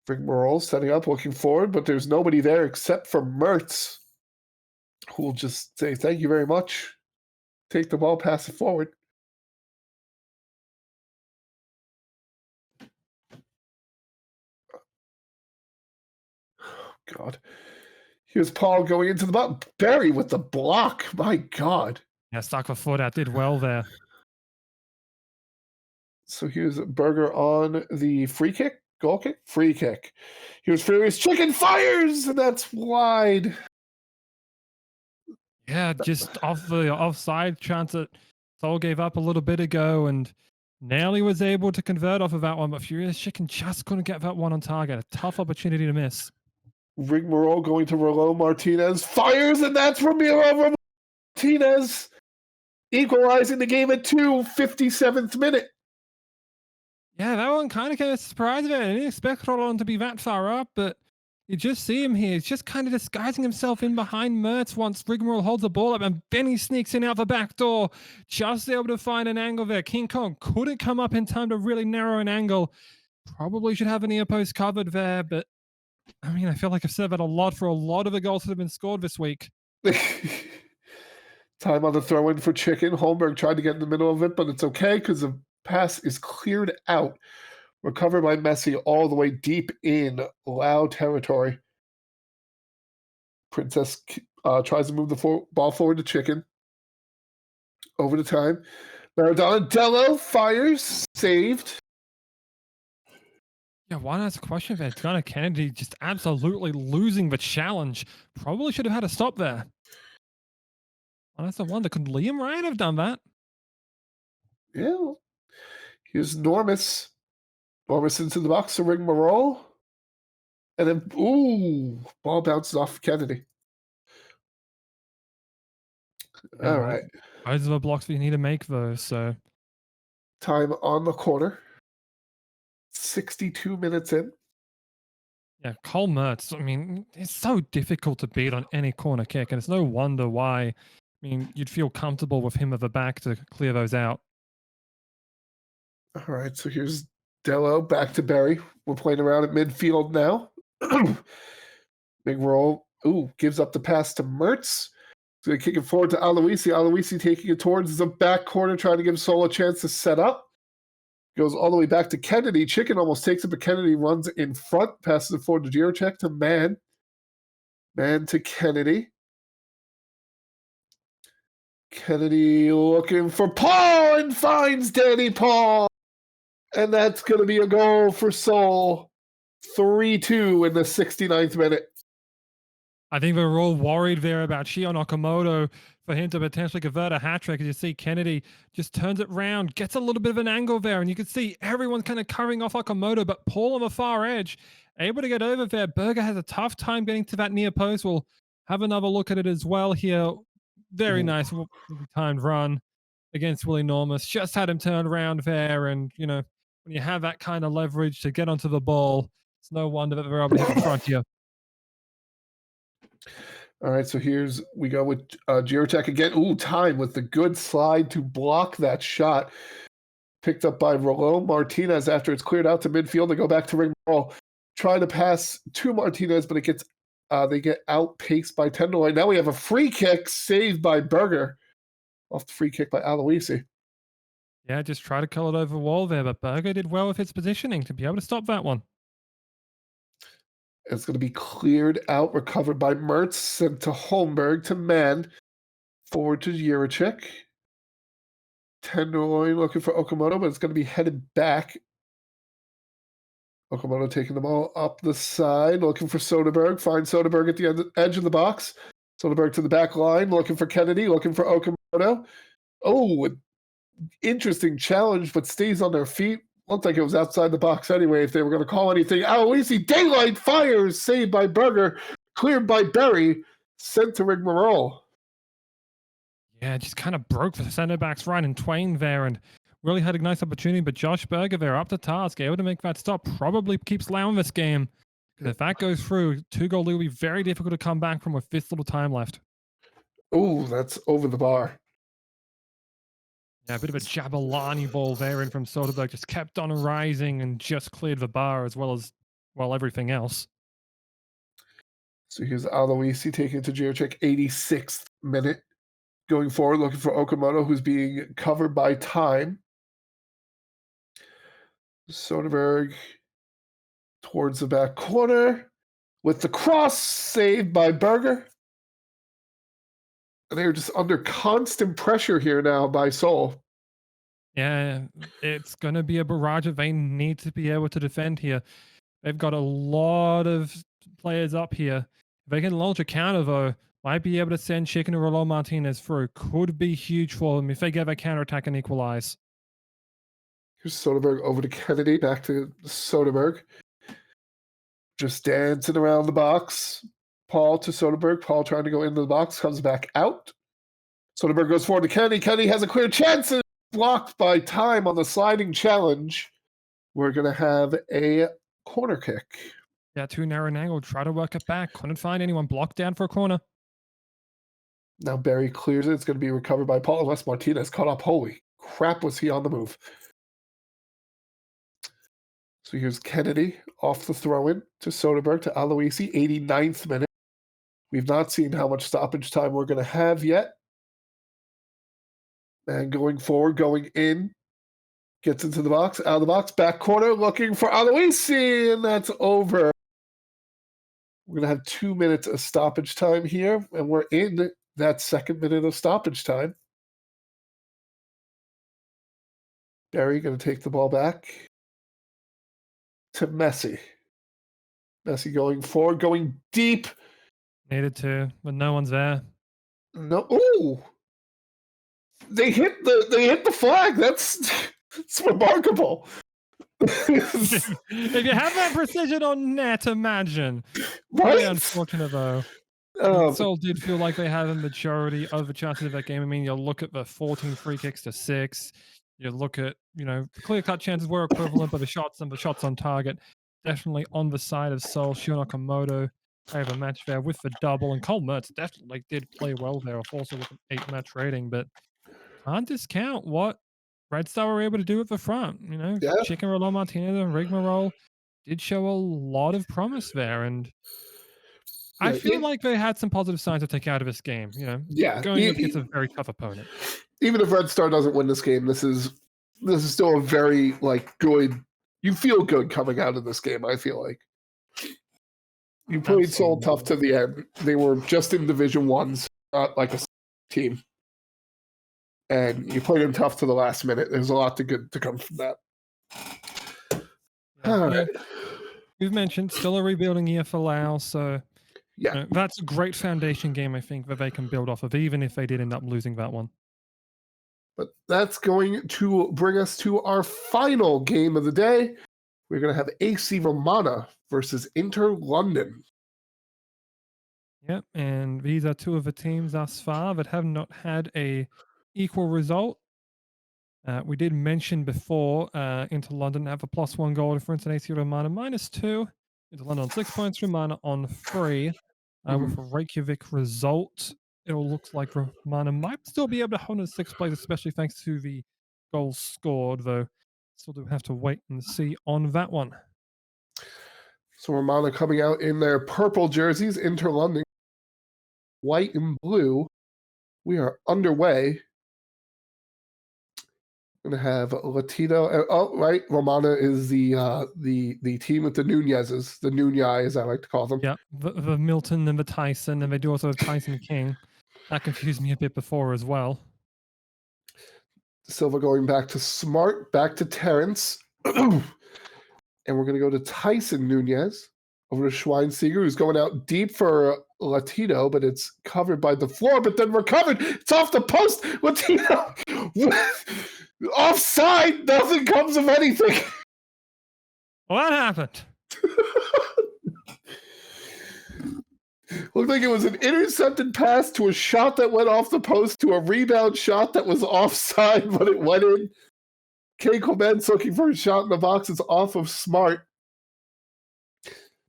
Rigmarole setting up, looking forward, but there's nobody there except for Mertz, who will just say thank you very much. Take the ball, pass it forward. Oh, God. Here's Paul going into the button. Berry with the block. My God. Yeah, stuck a foot out. Did well there. So here's Berger on the free kick. Goal kick? Free kick. Here's Furious Chicken fires, and that's wide. Yeah, just off the offside chance that Soul gave up a little bit ago, and Nelly was able to convert off of that one, but Furious Chicken just couldn't get that one on target. A tough opportunity to miss. Rigmarole going to Rollo Martinez. Fires, and that's Ramiro Martinez equalizing the game at 57th minute. Yeah, that one kind of came as a surprise. I didn't expect Rolon to be that far up, but you just see him here. He's just kind of disguising himself in behind Mertz once Rigmarole holds the ball up, and Benny sneaks in out the back door, just able to find an angle there. King Kong couldn't come up in time to really narrow an angle. Probably should have an near post covered there, but I mean, I feel like I've said that a lot for a lot of the goals that have been scored this week. Time on the throw in for Chicken. Holmberg tried to get in the middle of it, but it's okay because the pass is cleared out. Recovered by Messi all the way deep in Lao territory. Princess tries to move the ball forward to Chicken. Over the time. Maradona Dello fires. Saved. Yeah, one has a question there. Gunnar Kennedy just absolutely losing the challenge. Probably should have had a stop there. Well, that's the one that could Liam Ryan have done that? Yeah. Here's Normus. Normus into the box to Rigmarole. And then, ooh, ball bounces off Kennedy. All right. Those are the blocks that you need to make, though. So time on the corner. 62 minutes in. Yeah, Cole Mertz, I mean, it's so difficult to beat on any corner kick, and it's no wonder why. I mean, you'd feel comfortable with him at the back to clear those out. All right, so here's Dello back to Berry. We're playing around at midfield now. Big roll. Ooh, gives up the pass to Mertz. So they kick it forward to Aloisi. Aloisi taking it towards the back corner, trying to give Sol a chance to set up. Goes all the way back to Kennedy. Chicken almost takes it, but Kennedy runs in front, passes it forward to Jiracek to Man. Man to Kennedy. Kennedy looking for Paul and finds Danny Paul. And that's going to be a goal for Seoul. 3-2 in the 69th minute. I think we were all worried there about Shion Okamoto for him to potentially convert a hat trick. As you see, Kennedy just turns it round, gets a little bit of an angle there, and you can see everyone's kind of covering off Okamoto, but Paul on the far edge, able to get over there. Berger has a tough time getting to that near post. We'll have another look at it as well here. Very nice timed run against Willie Normus. Just had him turned around there, and, you know, when you have that kind of leverage to get onto the ball, it's no wonder that they're able to hit the front here. All right, so we go with Jiracek again. Ooh, time with the good slide to block that shot. Picked up by Rollo Martinez after it's cleared out to midfield. They go back to ring ball. Try to pass to Martinez, but they get outpaced by Tenderloin. Now we have a free kick saved by Berger. Off the free kick by Aloisi. Yeah, just try to call it over the wall there, but Berger did well with its positioning to be able to stop that one. It's going to be cleared out, recovered by Mertz, sent to Holmberg to Man. Forward to Jiracek. Tenderloin looking for Okamoto, but it's going to be headed back. Okamoto taking the ball up the side, looking for Soderberg. Finds Soderberg at the edge of the box. Soderberg to the back line, looking for Kennedy, looking for Okamoto. Oh, interesting challenge, but stays on their feet. Looked like it was outside the box anyway if they were going to call anything. Aloisi, daylight fires, saved by Berger, cleared by Berry, sent to Rigmarole. Yeah, just kind of broke the center backs right in twain there and really had a nice opportunity. But Josh Berger there up to task, able to make that stop. Probably keeps Lau in this game. Because if that goes through, 2-goal lead will be very difficult to come back from with this little time left. Oh, that's over the bar. Yeah, a bit of a Jabulani ball there in from Soderberg. Just kept on rising and just cleared the bar as well as, well, everything else. So here's Aloisi taking it to Jiricek, 86th minute. Going forward, looking for Okamoto, who's being covered by time. Soderberg towards the back corner with the cross, saved by Berger. And they're just under constant pressure here now by Seoul. Yeah, it's going to be a barrage that they need to be able to defend here. They've got a lot of players up here. If they can launch a counter, though, might be able to send Chicken or Rollo Martinez through. Could be huge for them if they get a counterattack and equalize. Here's Soderberg over to Kennedy, back to Soderberg. Just dancing around the box. Paul to Soderberg. Paul trying to go into the box, comes back out. Soderberg goes forward to Kennedy. Kennedy has a clear chance. Blocked by time on the sliding challenge. We're going to have a corner kick. Yeah, too narrow an angle. Try to work it back. Couldn't find anyone. Blocked down for a corner. Now Barry clears it. It's going to be recovered by Paul, unless Martinez caught up. Holy crap, was he on the move. So here's Kennedy off the throw-in to Soderberg to Aloisi, 89th minute. We've not seen how much stoppage time we're going to have yet. And going forward, going in, gets into the box, out of the box, back corner, looking for Aloisi, and that's over. We're going to have 2 minutes of stoppage time here, and we're in that second minute of stoppage time. Barry going to take the ball back to Messi. Messi going forward, going deep. Needed to, but no one's there. No, ooh! They hit the flag. That's remarkable. If you have that precision on net, imagine. Right? Very unfortunate though. Seoul did feel like they had a majority of the chances of that game. I mean, you look at the 14 free kicks to 6. You look at, clear-cut chances were equivalent, but the shots on target definitely on the side of Seoul. Shio Nakamoto have a match there with the double, and Cole Mertz definitely did play well there, also with an 8-match rating, but can't discount what Red Star were able to do at the front. Yeah. Chicken Rollo Martinez and Rigmarole did show a lot of promise there, and I feel like they had some positive signs to take out of this game. Yeah, going up against a very tough opponent. Even if Red Star doesn't win this game, this is still a very good. You feel good coming out of this game. I feel like you played Seoul tough to the end. They were just in Division 1s, not like a team, and you played them tough to the last minute. There's a lot to come from that. All right. We've mentioned still a rebuilding year for Laos, so yeah, that's a great foundation game, I think, that they can build off of, even if they did end up losing that one. But that's going to bring us to our final game of the day. We're going to have AC Romana versus Inter London. Yep, and these are two of the teams thus far that have not had a equal result. We did mention before Inter London have a +1 goal difference and AC Romana -2. Inter London on 6 points, Romana on 3. With a Reykjavik result, it looks like Romana might still be able to hold in 6th place, especially thanks to the goals scored, though still do have to wait and see on that one. So Romana coming out in their purple jerseys, Inter London white and blue. We are underway. We're going to have Latino. Oh, right. Romana is the team with the Nunezes, the Nunai, as I like to call them. Yeah, the Milton and the Tyson, and they do also have Tyson King. That confused me a bit before as well. Silva going back to Smart, back to Terrence. And we're going to go to Tyson Nunez over to Schweinsteiger, who's going out deep for Latino, but it's covered by the floor, but then recovered. It's off the post. Latino offside. Nothing comes of anything. What happened? Looked like it was an intercepted pass to a shot that went off the post to a rebound shot that was offside, but it went in. K. Clements looking for a shot in the box. It's off of Smart.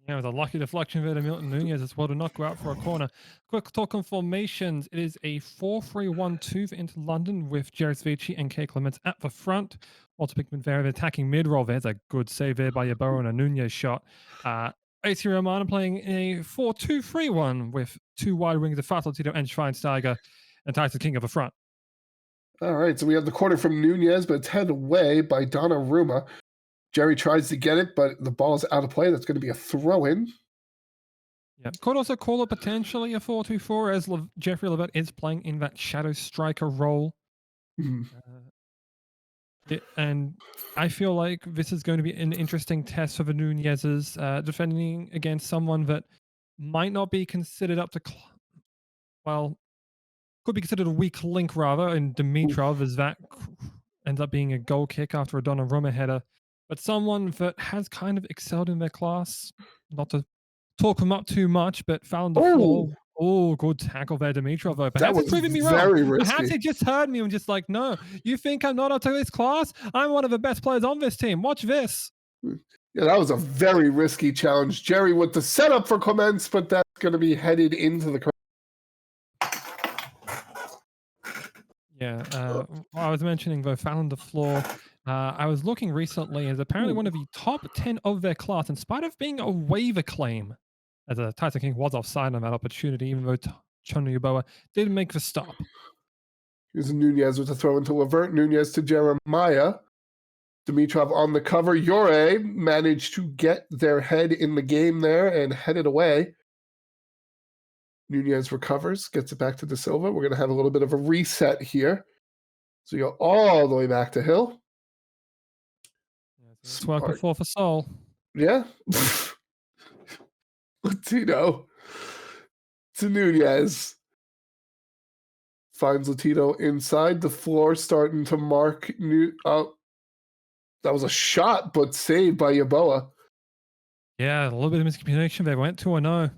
Yeah, with a lucky deflection there to Milton Nunez as well to not go out for a corner. Quick talk on formations. It is a 4-3-1-2 for Inter London with Jared Vici and K. Clements at the front. Walter Pickman there attacking mid-roll. There's a good save there by Yeboah and a Nunez shot. AC Romana playing a 4-2-3-1 with two wide wings of Latino and Schweinsteiger and Tyson King of the front. All right, so we have the corner from Nunez, but it's headed away by Donnarumma. Jerry tries to get it, but the ball's out of play. That's going to be a throw-in. Yeah, could also call it potentially a 4-2-4 as Jeffrey Levert is playing in that shadow striker role. And I feel like this is going to be an interesting test for the Nunez's, defending against someone that might not be considered up to, could be considered a weak link rather, in Dimitrov, as that ends up being a goal kick after a Donnarumma header. But someone that has kind of excelled in their class, not to talk him up too much, but found the floor. Oh, good tackle there, Dimitrov. Perhaps that was proving me very wrong. risky. Perhaps he just heard me and just like, no, you think I'm not up to this class? I'm one of the best players on this team. Watch this. Yeah, that was a very risky challenge. Jerry with the setup for Clements, but that's going to be headed into the. Yeah, I was mentioning though, found the floor. I was looking recently, as apparently one of the top 10 of their class, in spite of being a waiver claim, as a Tyson King was offside on that opportunity, even though Chonu Yeboah did make the stop. Here's Nunez with a throw into Levert. Nunez to Jeremiah. Dimitrov on the cover. Yore managed to get their head in the game there and headed away. Nunez recovers, gets it back to De Silva. We're going to have a little bit of a reset here. So you go all the way back to Hill. It's work before for Seoul. Yeah. Latino to Nunez. Finds Latino inside. The floor starting to mark. That was a shot, but saved by Yeboah. Yeah, a little bit of miscommunication. They went 2-0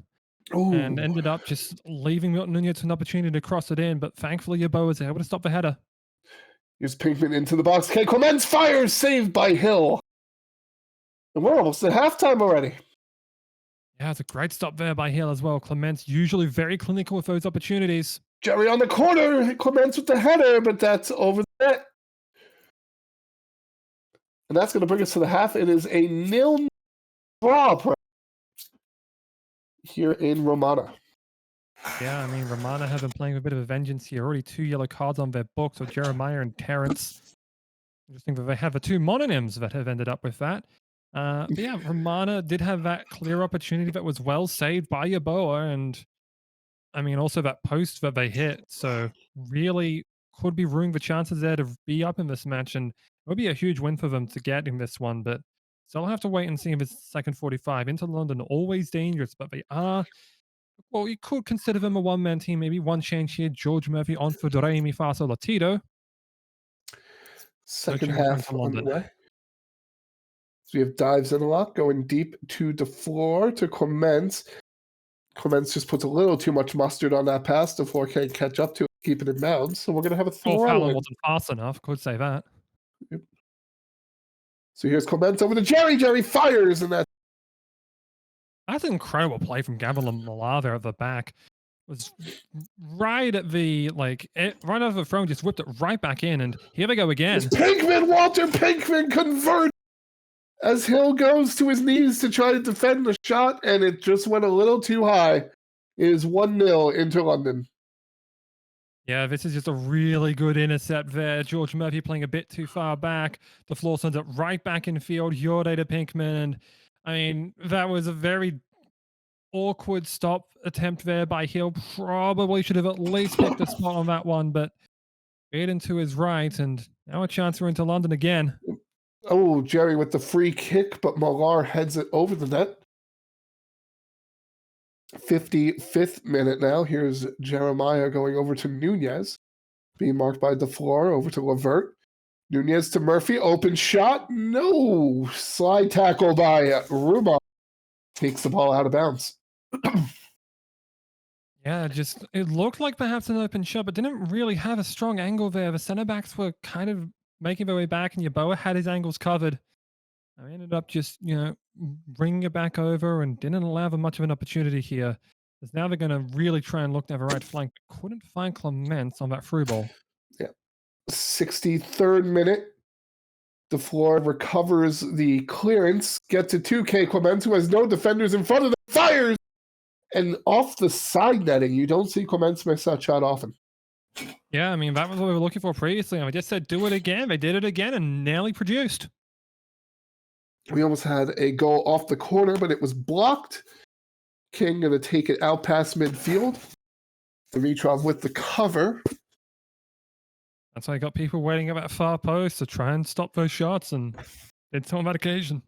and ended up just leaving Milton Nunez an opportunity to cross it in, but thankfully Yeboah was able to stop the header. Here's Pinkman into the box. K. Clements fires, saved by Hill. And we're almost at halftime already. Yeah, it's a great stop there by Hill as well. Clements usually very clinical with those opportunities. Jerry on the corner. Clements with the header, but that's over the net. And that's going to bring us to the half. It is a 0-0 draw here in Romana. Yeah, I mean, Romana have been playing a bit of a vengeance here. Already 2 yellow cards on their books with Jeremiah and Terrence. Interesting that they have the two mononyms that have ended up with that. But yeah, Romana did have that clear opportunity that was well saved by Yeboah, and I mean, also that post that they hit. So really could be ruining the chances there to be up in this match, and it would be a huge win for them to get in this one. But still have to wait and see if it's second 45. Into London, always dangerous, but they are. Well, you could consider them a one-man team. Maybe one change here. George Murphy on for Doremi Faso Latido. Second half on the way. So we have Dives in the lock going deep to the floor to Clements. Clements just puts a little too much mustard on that pass. The floor can't catch up to it, keep it in bounds. So we're going to have a throw. Fallon wasn't fast enough. Could say that. Yep. So here's Clements over to Jerry. Jerry fires, and that's an incredible play from Gavin Millar there at the back. Was right at the right over the throne, just whipped it right back in, and here they go again. Walter Pinkman converts as Hill goes to his knees to try to defend the shot, and it just went a little too high. It is 1-0 into London. Yeah, this is just a really good intercept there. George Murphy playing a bit too far back. The floor sends it right back in field. Yorde to Pinkman, and I mean, that was a very awkward stop attempt there by Hill. Probably should have at least picked a spot on that one, but Aiden to his right, and now a chance for into London again. Oh, Jerry with the free kick, but Millar heads it over the net. 55th minute now. Here's Jeremiah going over to Nunez. Being marked by DeFleur over to Levert. Nunez to Murphy. Open shot. No. Slide tackle by Ruma. Takes the ball out of bounds. Yeah, it looked like perhaps an open shot, but didn't really have a strong angle there. The centre backs were kind of making their way back, and Yeboah had his angles covered. I ended up just, bringing it back over and didn't allow them much of an opportunity here. Because now they're going to really try and look down the right flank. Couldn't find Clements on that through ball. Yeah. 63rd minute. DeFleur recovers the clearance, gets it to K. Clements, who has no defenders in front of them, fires! And off the side netting, you don't see Clements miss that shot often. Yeah, I mean, that was what we were looking for previously. And I just said, do it again. They did it again and nearly produced. We almost had a goal off the corner, but it was blocked. King going to take it out past midfield. Dimitrov with the cover. That's why I got people waiting at that far post to try and stop those shots, and did so on that occasion.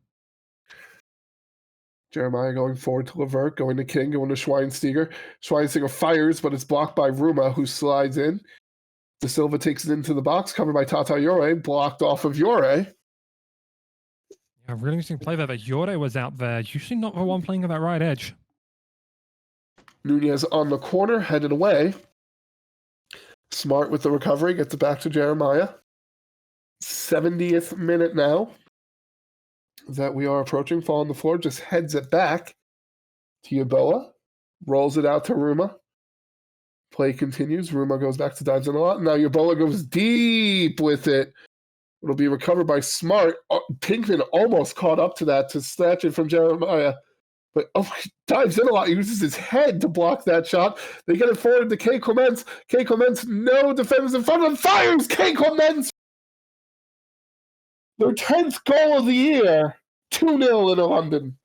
Jeremiah going forward to Levert, going to King, going to Schweinsteiger. Schweinsteiger fires, but it's blocked by Ruma, who slides in. De Silva takes it into the box, covered by Tata Yore, blocked off of Yore. Yeah, really interesting play there. That Yore was out there. Usually not the one playing on that right edge. Nunez on the corner, headed away. Smart with the recovery, gets it back to Jeremiah. 70th minute now that we are approaching. Fall on the floor, just heads it back to Yeboah. Rolls it out to Ruma. Play continues. Ruma goes back to dives in a lot. Now Yeboah goes deep with it. It'll be recovered by Smart. Pinkman almost caught up to that to snatch it from Jeremiah. But dives in a lot, uses his head to block that shot. They get it forward to K. Clements. K. Clements, no defenders in front of him, fires! K. Clements! Their 10th goal of the year. 2-0 in London.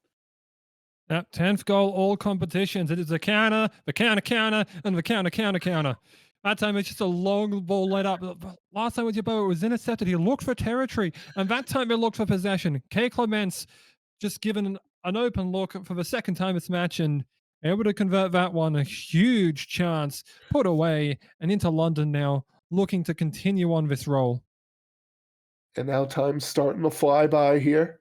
Yep, 10th goal, all competitions. It is the counter, and the counter. That time it's just a long ball let up. Last time with Yeboah, it was intercepted. He looked for territory, and that time he looked for possession. K. Clements just given an open look for the second time this match and able to convert that one. A huge chance put away and into London now, looking to continue on this roll. And now time's starting to fly by here.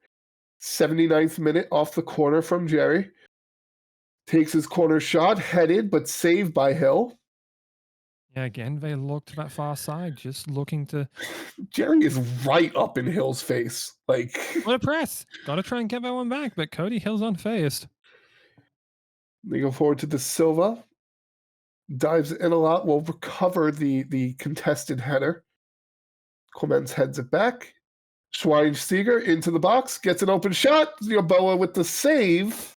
79th minute off the corner from Jerry. Takes his corner shot, headed, but saved by Hill. Yeah, again, they look to that far side, just looking to... Jerry is right up in Hill's face. Like, what a press. Got to try and get that one back, but Cody Hill's unfazed. They go forward to De Silva. Dives in a lot, will recover the contested header. Clements heads it back. Schweinsteiger into the box, gets an open shot. Yeboah with the save.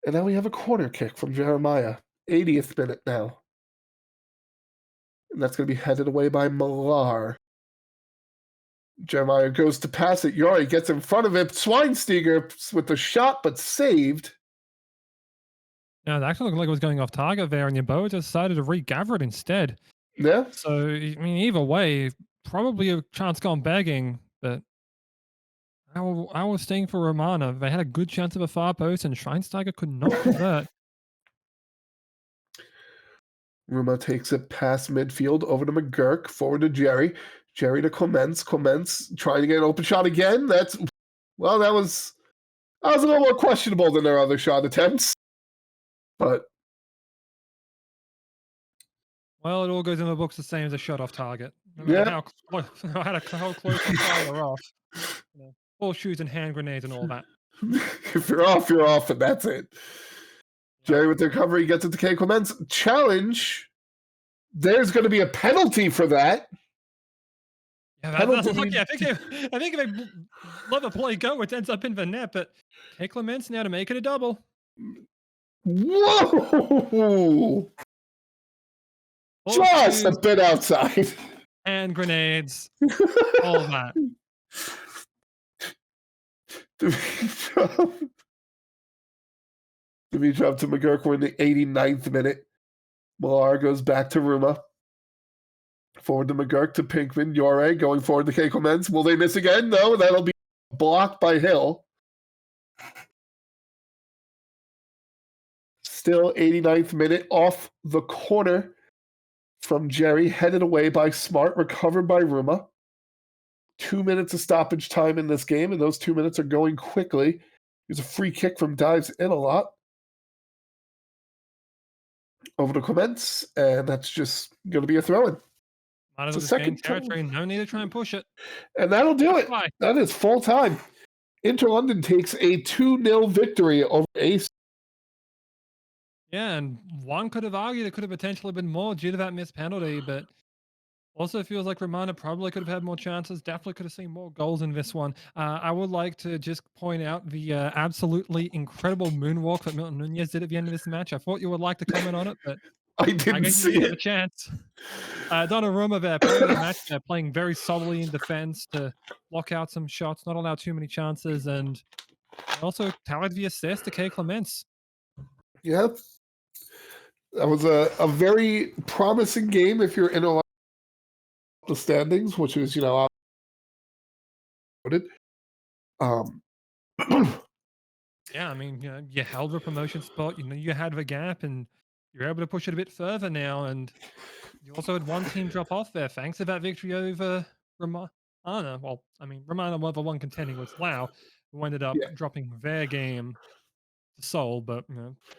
And now we have a corner kick from Jeremiah. 80th minute now. And that's going to be headed away by Millar. Jeremiah goes to pass it. Yori gets in front of it. Schweinsteiger with the shot, but saved. Yeah, it actually looked like it was going off target there, and Yeboah decided to regather it instead. Yeah. So, I mean, either way, probably a chance gone begging, but I was staying for Romana. They had a good chance of a far post, and Schweinsteiger could not convert. Ruma takes it past midfield over to McGurk, forward to Jerry. Jerry to Clements. Clements trying to get an open shot again. That was a little more questionable than their other shot attempts. But well, it all goes in the books the same as a shot off target. No matter how close and far you're off. Ball shoots and hand grenades and all that. If you're off, and that's it. Jerry with the recovery gets it to K. Clements. Challenge. There's going to be a penalty for that. Yeah, that's lucky. I think if they let the play go, it ends up in the net. But K. Clements now to make it a double. Whoa! Just a bit outside. Hand grenades. All that. Dimitrov to McGurk. We're in the 89th minute. Millar goes back to Ruma. Forward to McGurk to Pinkman. Yore going forward to K. Clements. Will they miss again? No, that'll be blocked by Hill. Still 89th minute, off the corner from Jerry, headed away by Smart, recovered by Ruma. 2 minutes of stoppage time in this game, and those 2 minutes are going quickly. There's a free kick from Dives in a lot. Over to Clements, and that's just going to be a throw-in. Out of the second territory, no need to try and push it. And that'll do it. That is full time. Inter London takes a 2-0 victory over Ace. Yeah, and one could have argued it could have potentially been more due to that missed penalty, but also feels like Romana probably could have had more chances. Definitely could have seen more goals in this one. I would like to just point out the absolutely incredible moonwalk that Milton Nunez did at the end of this match. I thought you would like to comment on it, but I didn't see it. A chance. Donnarumma there, player of the match there, playing very solidly in defense to block out some shots, not allow too many chances, and also tallied the assist to K. Clements. Yeah. That was a very promising game if you're in the standings, which is, yeah, I mean, you held the promotion spot, you had the gap, and you're able to push it a bit further now, and you also had one team drop off there thanks to that victory over Romana. Well, I mean, Romana, the one contending was Laos, who ended up dropping their game to Seoul, but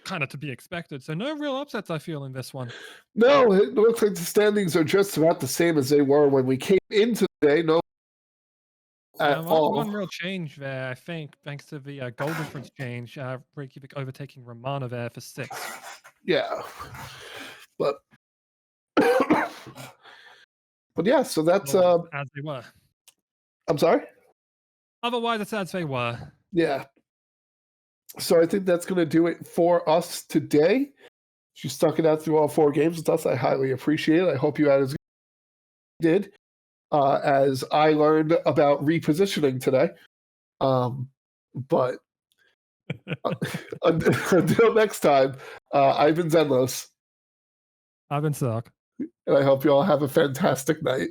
kind of to be expected. So no real upsets, I feel, in this one. No, it looks like the standings are just about the same as they were when we came into the day. No, one real change there, I think, thanks to the goal difference change. Reykjavik overtaking Romana there for 6. Yeah, but yeah, so that's as they were. I'm sorry. Otherwise, it's as they were. Yeah. So I think that's going to do it for us today. If you stuck it out through all 4 games with us, I highly appreciate it. I hope you had as good as you did, as I learned about repositioning today. But until next time, I've been Xenlos. I've been Socc. And I hope you all have a fantastic night.